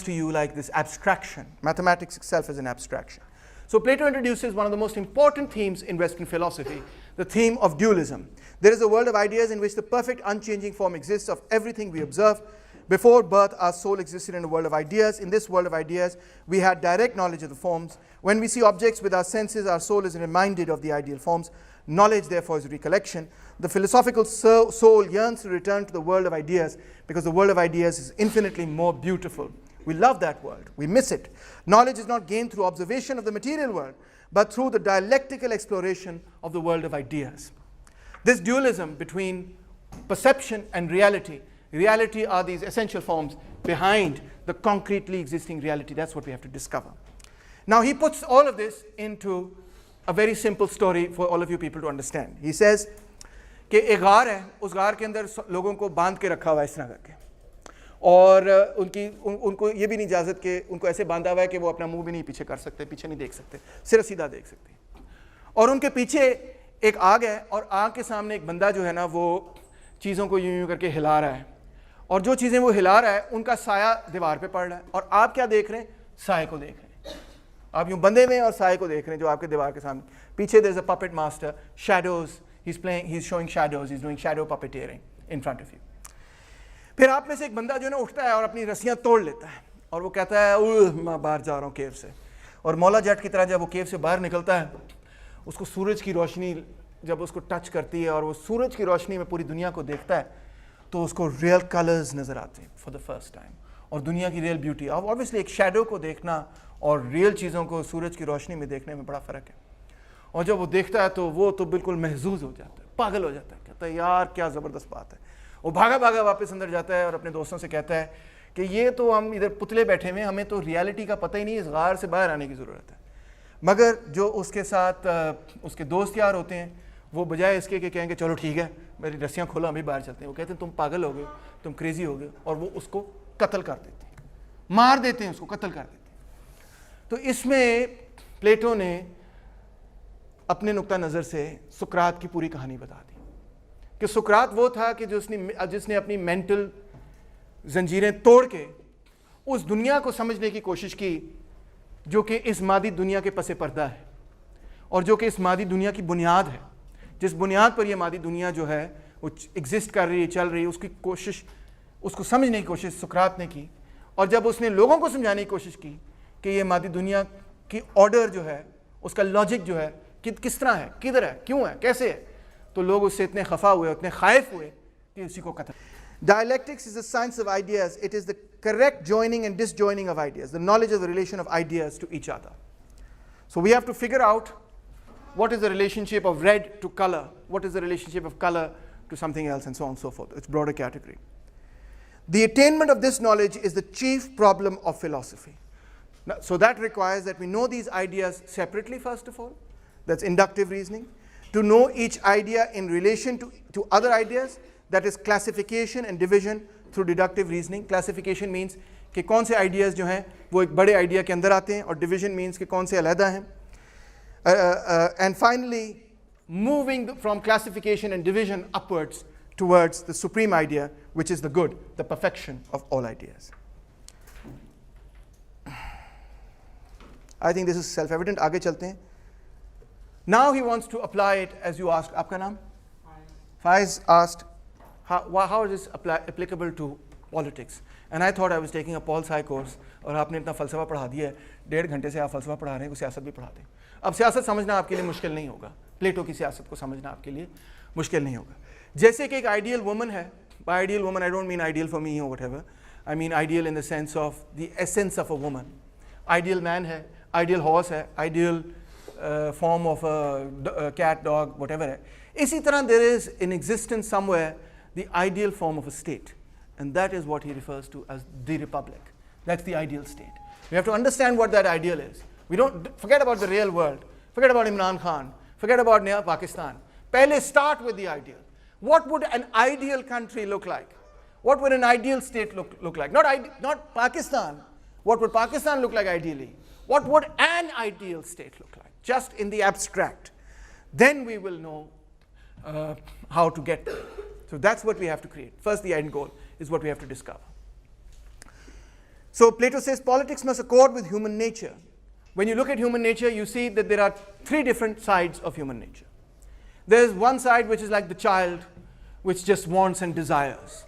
to you like this abstraction. Mathematics itself is an abstraction. So Plato introduces one of the most important themes in Western philosophy, the theme of dualism. There is a world of ideas in which the perfect unchanging form exists of everything we observe. Before birth, our soul existed in a world of ideas. In this world of ideas, we had direct knowledge of the forms. When we see objects with our senses, our soul is reminded of the ideal forms. Knowledge, therefore, is recollection. The philosophical soul yearns to return to the world of ideas because the world of ideas is infinitely more beautiful. We love that world. We miss it. Knowledge is not gained through observation of the material world, but through the dialectical exploration of the world of ideas. This dualism between perception and reality. Reality are these essential forms behind the concretely existing reality. That's what we have to discover. Now he puts all of this into a very simple story for all of you people to understand. He says कि एक गार है, उस गार के अंदर लोगों को बांध के रखा हुआ है इस तरह करके, और उनको ये भी नहीं इजाज़त कि उनको ऐसे बांधा हुआ है कि वो अपना मुंह भी नहीं पीछे कर सकते, पीछे नहीं देख सकते, सिर्फ सीधा देख सकते, और उनके पीछे एक आग है, और आग के सामने एक बंदा जो है ना वो चीज़ों को यूं यूं करके हिला रहा है, और जो चीज़ें वो हिला रहा है उनका साया दीवार पे पड़ रहा है, और आप क्या देख रहे हैं? साए को देख रहे हैं। आप यूं बंधे हुए हैं और साए को देख रहे हैं जो आपके दीवार के सामने। पीछे there is a puppet master, shadows, he is showing shadows, he is doing shadow puppeteering in front of you. फिर आप में से एक बंदा जो है ना उठता है और अपनी रस्सियां तोड़ लेता है, और वो कहता है मैं बाहर जा रहा हूँ केव से, और मौला जट की तरह जब वो केव से बाहर निकलता है, उसको सूरज की रोशनी जब उसको टच करती है और वो सूरज की रोशनी में पूरी दुनिया को देखता है, तो उसको रियल कलर्स नज़र आते हैं फॉर द फर्स्ट टाइम, और दुनिया की रियल ब्यूटी। अब ऑब्वियसली एक शैडो को देखना और रियल चीज़ों को सूरज की रोशनी में देखने में बड़ा फ़र्क है, और जब वो देखता है तो वो तो बिल्कुल महजूज हो जाता है, पागल हो जाता है, कहता है यार क्या ज़बरदस्त बात है। वो भागा भागा वापस अंदर जाता है और अपने दोस्तों से कहता है कि ये तो हम इधर पुतले बैठे हुए हैं, हमें तो रियलिटी का पता ही नहीं, इस गार से बाहर आने की ज़रूरत है। मगर जो उसके साथ उसके दोस्त यार होते हैं, वो बजाय इसके कि कहेंगे चलो ठीक है मेरी रस्सियाँ खोलो हम भी बाहर चलते हैं, वो कहते हैं तुम पागल हो गए, तुम क्रेजी हो गए, और वो उसको कत्ल कर देते हैं। मार देते हैं उसको, कत्ल कर देते हैं। तो इसमें प्लेटो ने अपने नुक्ता नज़र से सुकरात की पूरी कहानी बता दी कि सुकरात वो था कि जिसने अपनी मेंटल जंजीरें तोड़ के उस दुनिया को समझने की कोशिश की जो कि इस मादी दुनिया के पसे पर्दा है और जो कि इस मादी दुनिया की बुनियाद है, जिस बुनियाद पर यह मादी दुनिया जो है वो एग्जिस्ट कर रही है, चल रही है, उसको समझने की कोशिश सुकरात ने की। और जब उसने लोगों को समझाने की कोशिश की कि ये मादी दुनिया की ऑर्डर जो है, उसका लॉजिक जो है किस तरह है, किधर है, क्यों है, कैसे है, तो लोग उससे इतने खफा हुए, इतने खाइफ हुए कि उसी को कत्ल। Dialectics is the science of ideas. It is the correct joining and disjoining of ideas, the knowledge of the relation of ideas to each other. So we have to figure out what is the relationship of red to color, what is the relationship of color to something else, and so on and so forth. It's a broader category. The attainment of this knowledge is the chief problem of philosophy. Now, so that requires that we know these ideas separately, first of all. That's inductive reasoning. To know each idea in relation to other ideas, that is classification and division through deductive reasoning. Classification means कि कौन से ideas जो हैं वो एक बड़े idea के अंदर आते हैं, और division means कि कौन से अलहदा हैं. And finally, moving from classification and division upwards towards the supreme idea, which is the good, the perfection of all ideas. I think this is self-evident. आगे चलते हैं. Now he wants to apply it as you asked. आपका नाम? Faiz asked, how is this applicable to politics? And I thought I was taking a Pol Sci course, और आपने इतना फ़लसफ़ा पढ़ा दिया है, 1.5 घंटे से आप फ़लसफ़ा पढ़ा रहे हैं, कुछ सियासत भी पढ़ा दें. अब सियासत समझना आपके लिए मुश्किल नहीं होगा, प्लेटो की सियासत को समझना आपके लिए मुश्किल नहीं होगा. जैसे कि एक आइडियल वुमन है, by ideal woman I don't mean ideal for me or whatever, I mean ideal in the sense of the essence of a woman. Ideal man है, ideal horse है, ideal form of a cat, dog, whatever है. इसी तरह there is in existence somewhere the ideal form of a state, and that is what he refers to as the republic. That's the ideal state. We have to understand what that ideal is. We don't forget about the real world, forget about Imran Khan, forget about Naya Pakistan. Pehle start with the ideal. What would an ideal country look like? What would an ideal state look like? Not Pakistan. What would Pakistan look like ideally? What would an ideal state look like? Just in the abstract. Then we will know how to get there. So that's what we have to create. First, the end goal is what we have to discover. So Plato says politics must accord with human nature. When you look at human nature, you see that there are 3 different sides of human nature. There's one side which is like the child, which just wants and desires.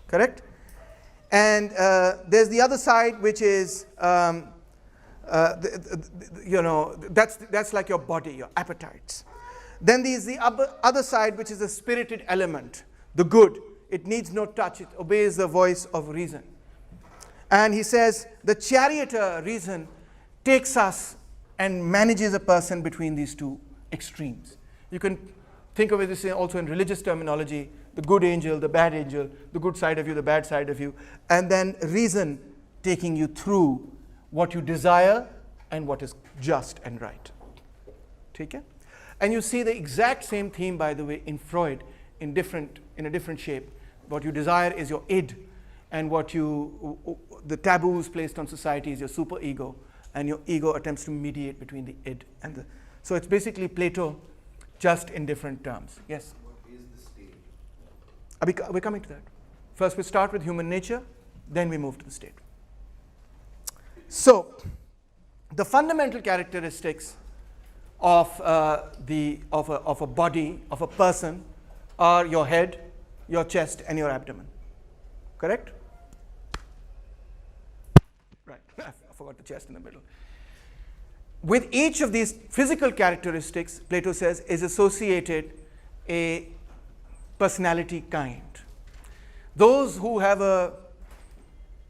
Correct? And there's the other side which is, that's like your body, your appetites. Then there's the other side which is the spirited element, the good. It needs no touch, it obeys the voice of reason. And he says the charioteer reason takes us and manages a person between these 2 extremes. You can think of it this also in religious terminology, the good angel, the bad angel, the good side of you, the bad side of you, and then reason taking you through what you desire and what is just and right. Okay? And you see the exact same theme, by the way, in Freud in a different shape. What you desire is your id, and the taboos placed on society is your superego, and your ego attempts to mediate between the id and the. So it's basically Plato, just in different terms. Yes? What is the state? We're coming to that. First we start with human nature, then we move to the state. So, the fundamental characteristics of a body, of a person, are your head, your chest, and your abdomen. Correct? Right. I forgot the chest in the middle. With each of these physical characteristics, Plato says, is associated a personality kind. Those who have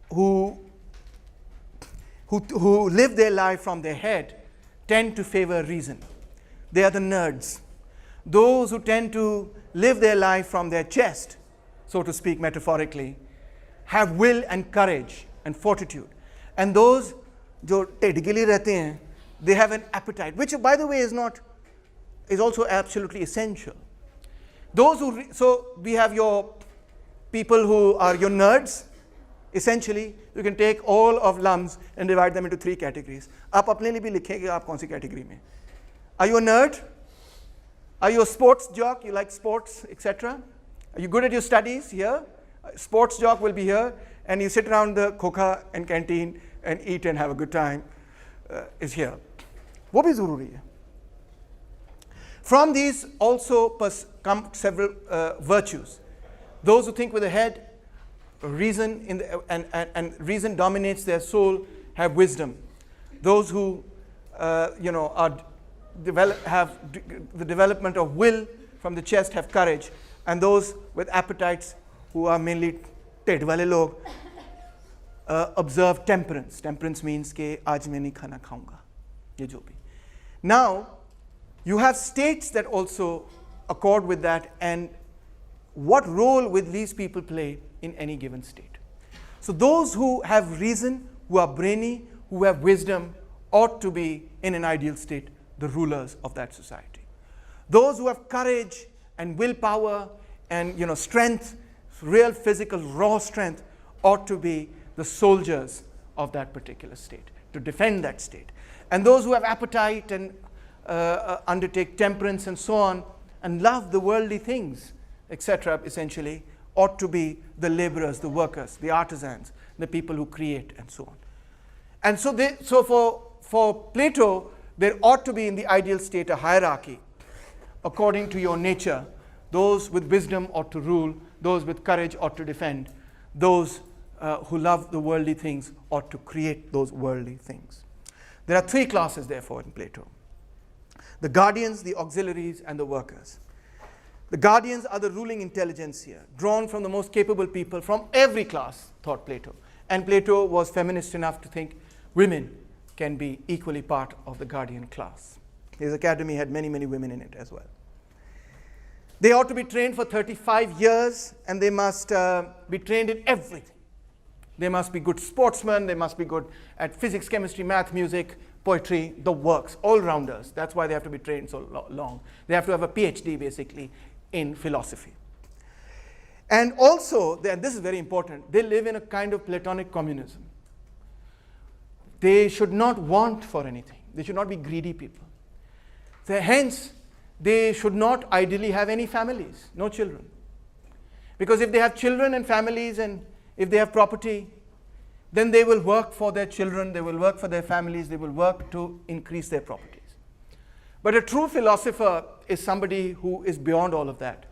who live their life from their head tend to favor reason. They are the nerds. Those who tend to live their life from their chest, so to speak metaphorically, have will and courage and fortitude. And those जो टेढ़ रहते हैं, they have an appetite, which by the way is also absolutely essential. So we have your people who are your nerds, Essentially, you can take all of lums and divide them into 3 categories. आप अपने लिए भी लिखेंगे आप कौन सी category में. Are you a nerd? Are you a sports jock? You like sports, etc.? Are you good at your studies? Here, sports jock will be here, and you sit around the खोखा and canteen and eat and have a good time. Is here. वो भी ज़रूरी है. From these also come several virtues. Those who think with the head, reason and reason dominates their soul, have wisdom. Those who have the development of will from the chest have courage, and those with appetites who are mainly ted wale log observe temperance. Temperance means ke aaj main nahi khana khaunga. Ye jo bhi. Now you have states that also accord with that, and what role will these people play in any given state? So those who have reason, who are brainy, who have wisdom, ought to be in an ideal state the rulers of that society. Those who have courage and willpower and strength, real physical raw strength, ought to be the soldiers of that particular state, to defend that state. And those who have appetite and undertake temperance and so on, and love the worldly things, etc., essentially, ought to be the laborers, the workers, the artisans, the people who create, and so on. And so for Plato, there ought to be in the ideal state a hierarchy according to your nature. Those with wisdom ought to rule, those with courage ought to defend, those who love the worldly things ought to create those worldly things. There are 3 classes, therefore, in Plato: the guardians, the auxiliaries, and the workers. The guardians are the ruling intelligentsia, drawn from the most capable people from every class, thought Plato. And Plato was feminist enough to think women can be equally part of the guardian class. His academy had many, many women in it as well. They ought to be trained for 35 years, and they must be trained in everything. They must be good sportsmen, they must be good at physics, chemistry, math, music, poetry, the works, all-rounders. That's why they have to be trained so long. They have to have a PhD, basically, in philosophy. And also, and this is very important, they live in a kind of Platonic communism. They should not want for anything. They should not be greedy people. Hence, they should not ideally have any families, no children. Because if they have children and families, and if they have property, then they will work for their children, they will work for their families, they will work to increase their properties. But a true philosopher is somebody who is beyond all of that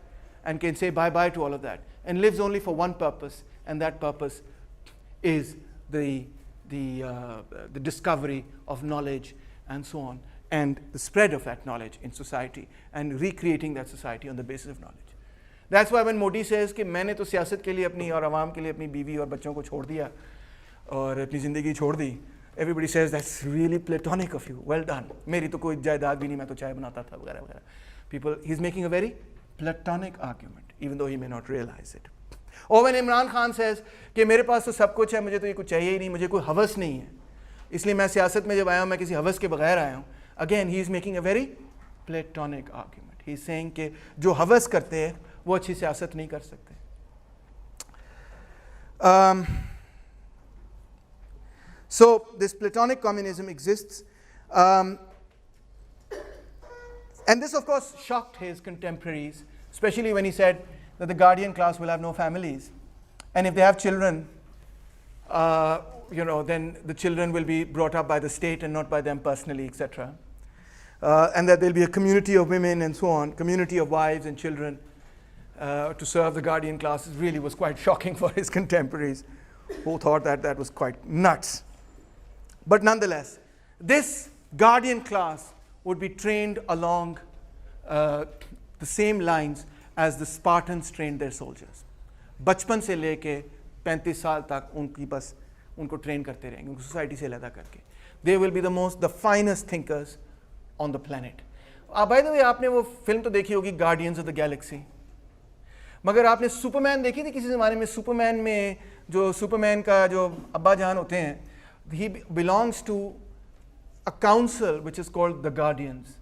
and can say bye-bye to all of that and lives only for one purpose, and that purpose is the discovery of knowledge and so on, and the spread of that knowledge in society and recreating that society on the basis of knowledge. That's why when Modi says कि मैंने तो सियासत के लिए अपनी और आवाम के लिए अपनी बीवी और बच्चों को छोड़ दिया और अपनी ज़िंदगी छोड़ दी, everybody says that's really Platonic of you, well done. मेरी तो कोई जायदाद भी नहीं, मैं तो चाय बनाता था वगैरह वगैरह. He's making a very Platonic argument, even though he may not realize it. Or when Imran Khan says कि मेरे पास तो सब कुछ है, मुझे तो ये कुछ चाहिए ही नहीं, मुझे कोई हवस नहीं है, इसलिए मैं सियासत में जब आया हूँ मैं किसी हवस के बगैर आया हूँ. Again, he is making a very Platonic argument. He is saying कि जो हवस करते हैं वो अच्छी सियासत नहीं कर सकते. So this Platonic communism exists, and this of course shocked his contemporaries, especially when he said that the guardian class will have no families, and if they have children, then the children will be brought up by the state and not by them personally, etc. And that there will be a community of women and so on, community of wives and children to serve the guardian class. It really was quite shocking for his contemporaries, who thought that that was quite nuts. But nonetheless, this guardian class would be trained along the same lines as the Spartans trained their soldiers. बचपन से लेके 35 साल तक उनको train करते रहेंगे, उनको society से अलग करके. They will be the finest thinkers on the planet. By the way, आपने वो फिल्म तो देखी होगी Guardians of the Galaxy. मगर आपने सुपरमैन देखी थी किसी ज़माने में? सुपरमैन में जो सुपरमैन का जो अब्बा जान होते हैं, he belongs to a council which is called the Guardians.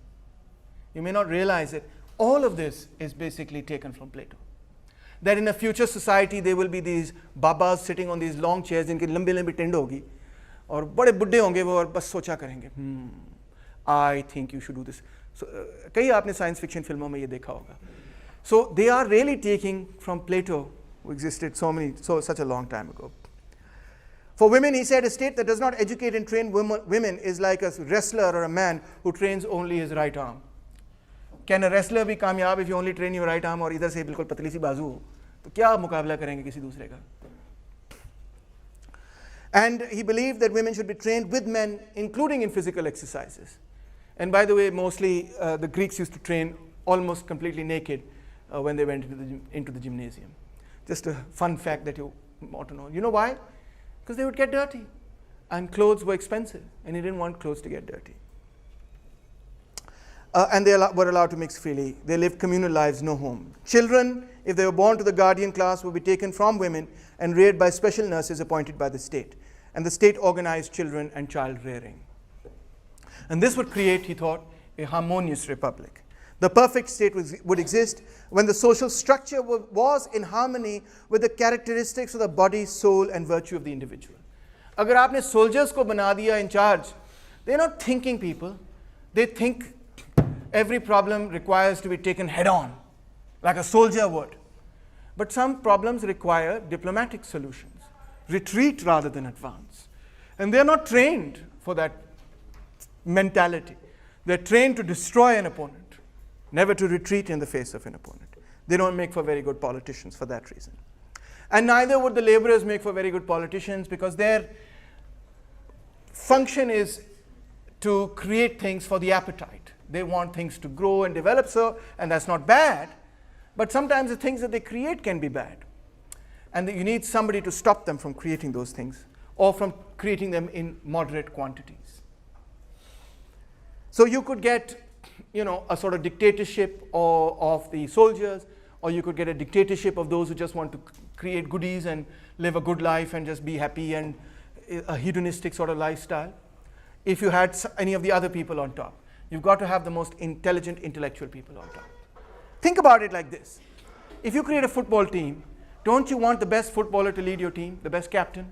You may not realize it. All of this is basically taken from Plato. that in a future society there will be these babas sitting on these long chairs जिनकी लंबी लंबी tend होगी और बड़े बुड्ढे होंगे वो और बस सोचा करेंगे I think you should do this. So, कई आपने साइंस फिक्शन फिल्मों में ये देखा होगा. So they are really taking from Plato, who existed such a long time ago. For women, he said, a state that does not educate and train women is like a wrestler or a man who trains only his right arm. Can a wrestler be कामयाब if you only train your right arm और इधर से बिल्कुल पतली सी बाजू हो? तो क्या मुकाबला करेंगे किसी दूसरे का? And he believed that women should be trained with men, including in physical exercises. And by the way, mostly the Greeks used to train almost completely naked when they went into the gymnasium. Just a fun fact that you ought to know. You know why? Because they would get dirty. And clothes were expensive. And he didn't want clothes to get dirty. And they were allowed to mix freely. They lived communal lives, no home. Children, if they were born to the guardian class, would be taken from women and reared by special nurses appointed by the state. And the state organized children and child rearing. And this would create, he thought, a harmonious republic. The perfect state would exist when the social structure was in harmony with the characteristics of the body, soul, and virtue of the individual. Agar aapne soldiers ko bana diya in charge, they're not thinking people. They think every problem requires to be taken head on, like a soldier would. But some problems require diplomatic solutions, retreat rather than advance. And they're not trained for that mentality. They're trained to destroy an opponent, never to retreat in the face of an opponent. They don't make for very good politicians for that reason. And neither would the laborers make for very good politicians because their function is to create things for the appetite. They want things to grow and develop, and that's not bad. But sometimes the things that they create can be bad. And you need somebody to stop them from creating those things or from creating them in moderate quantities. So you could get, a sort of dictatorship of the soldiers, or you could get a dictatorship of those who just want to create goodies and live a good life and just be happy and a hedonistic sort of lifestyle. If you had any of the other people on top, you've got to have the most intelligent, intellectual people on top. Think about it like this. If you create a football team, don't you want the best footballer to lead your team, the best captain,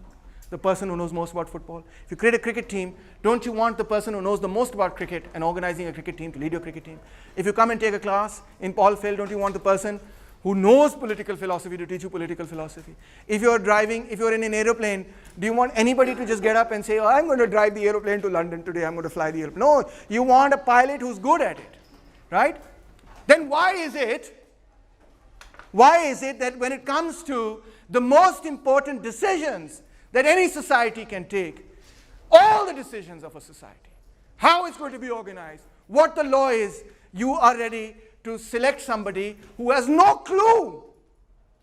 the person who knows most about football? If you create a cricket team, don't you want the person who knows the most about cricket and organizing a cricket team to lead your cricket team? If you come and take a class in Paul Field, don't you want the person who knows political philosophy to teach you political philosophy? If you're in an aeroplane, do you want anybody to just get up and say, oh, I'm going to drive the aeroplane to London today, I'm going to fly the aeroplane? No, you want a pilot who's good at it, right? Then why is it that when it comes to the most important decisions that any society can take, all the decisions of a society, how it's going to be organized, what the law is, you are ready to select somebody who has no clue,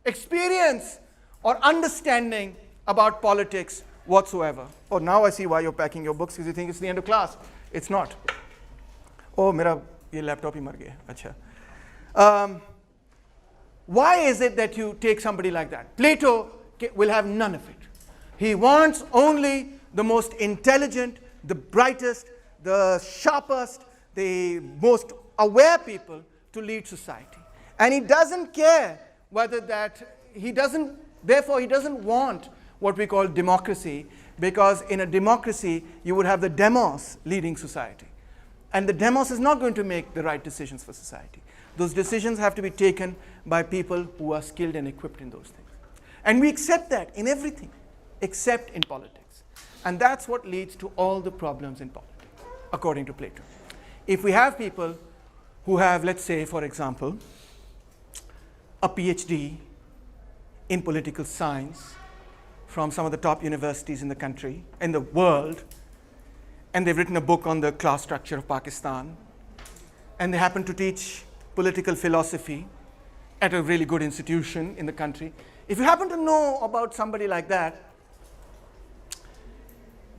experience, or understanding about politics whatsoever? Oh, now I see why you're packing your books, because you think it's the end of class. It's not. Oh, mera ye laptop hi mar gaya. Acha. Why is it that you take somebody like that? Plato will have none of it. He wants only the most intelligent, the brightest, the sharpest, the most aware people to lead society. And he doesn't care whether therefore he doesn't want what we call democracy, because in a democracy you would have the demos leading society. And the demos is not going to make the right decisions for society. Those decisions have to be taken by people who are skilled and equipped in those things. And we accept that in everything, except in politics. And that's what leads to all the problems in politics, according to Plato. If we have people who have, let's say, for example, a PhD in political science from some of the top universities in the country, in the world, and they've written a book on the class structure of Pakistan, and they happen to teach political philosophy at a really good institution in the country. If you happen to know about somebody like that,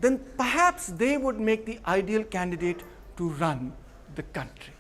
then perhaps they would make the ideal candidate to run the country.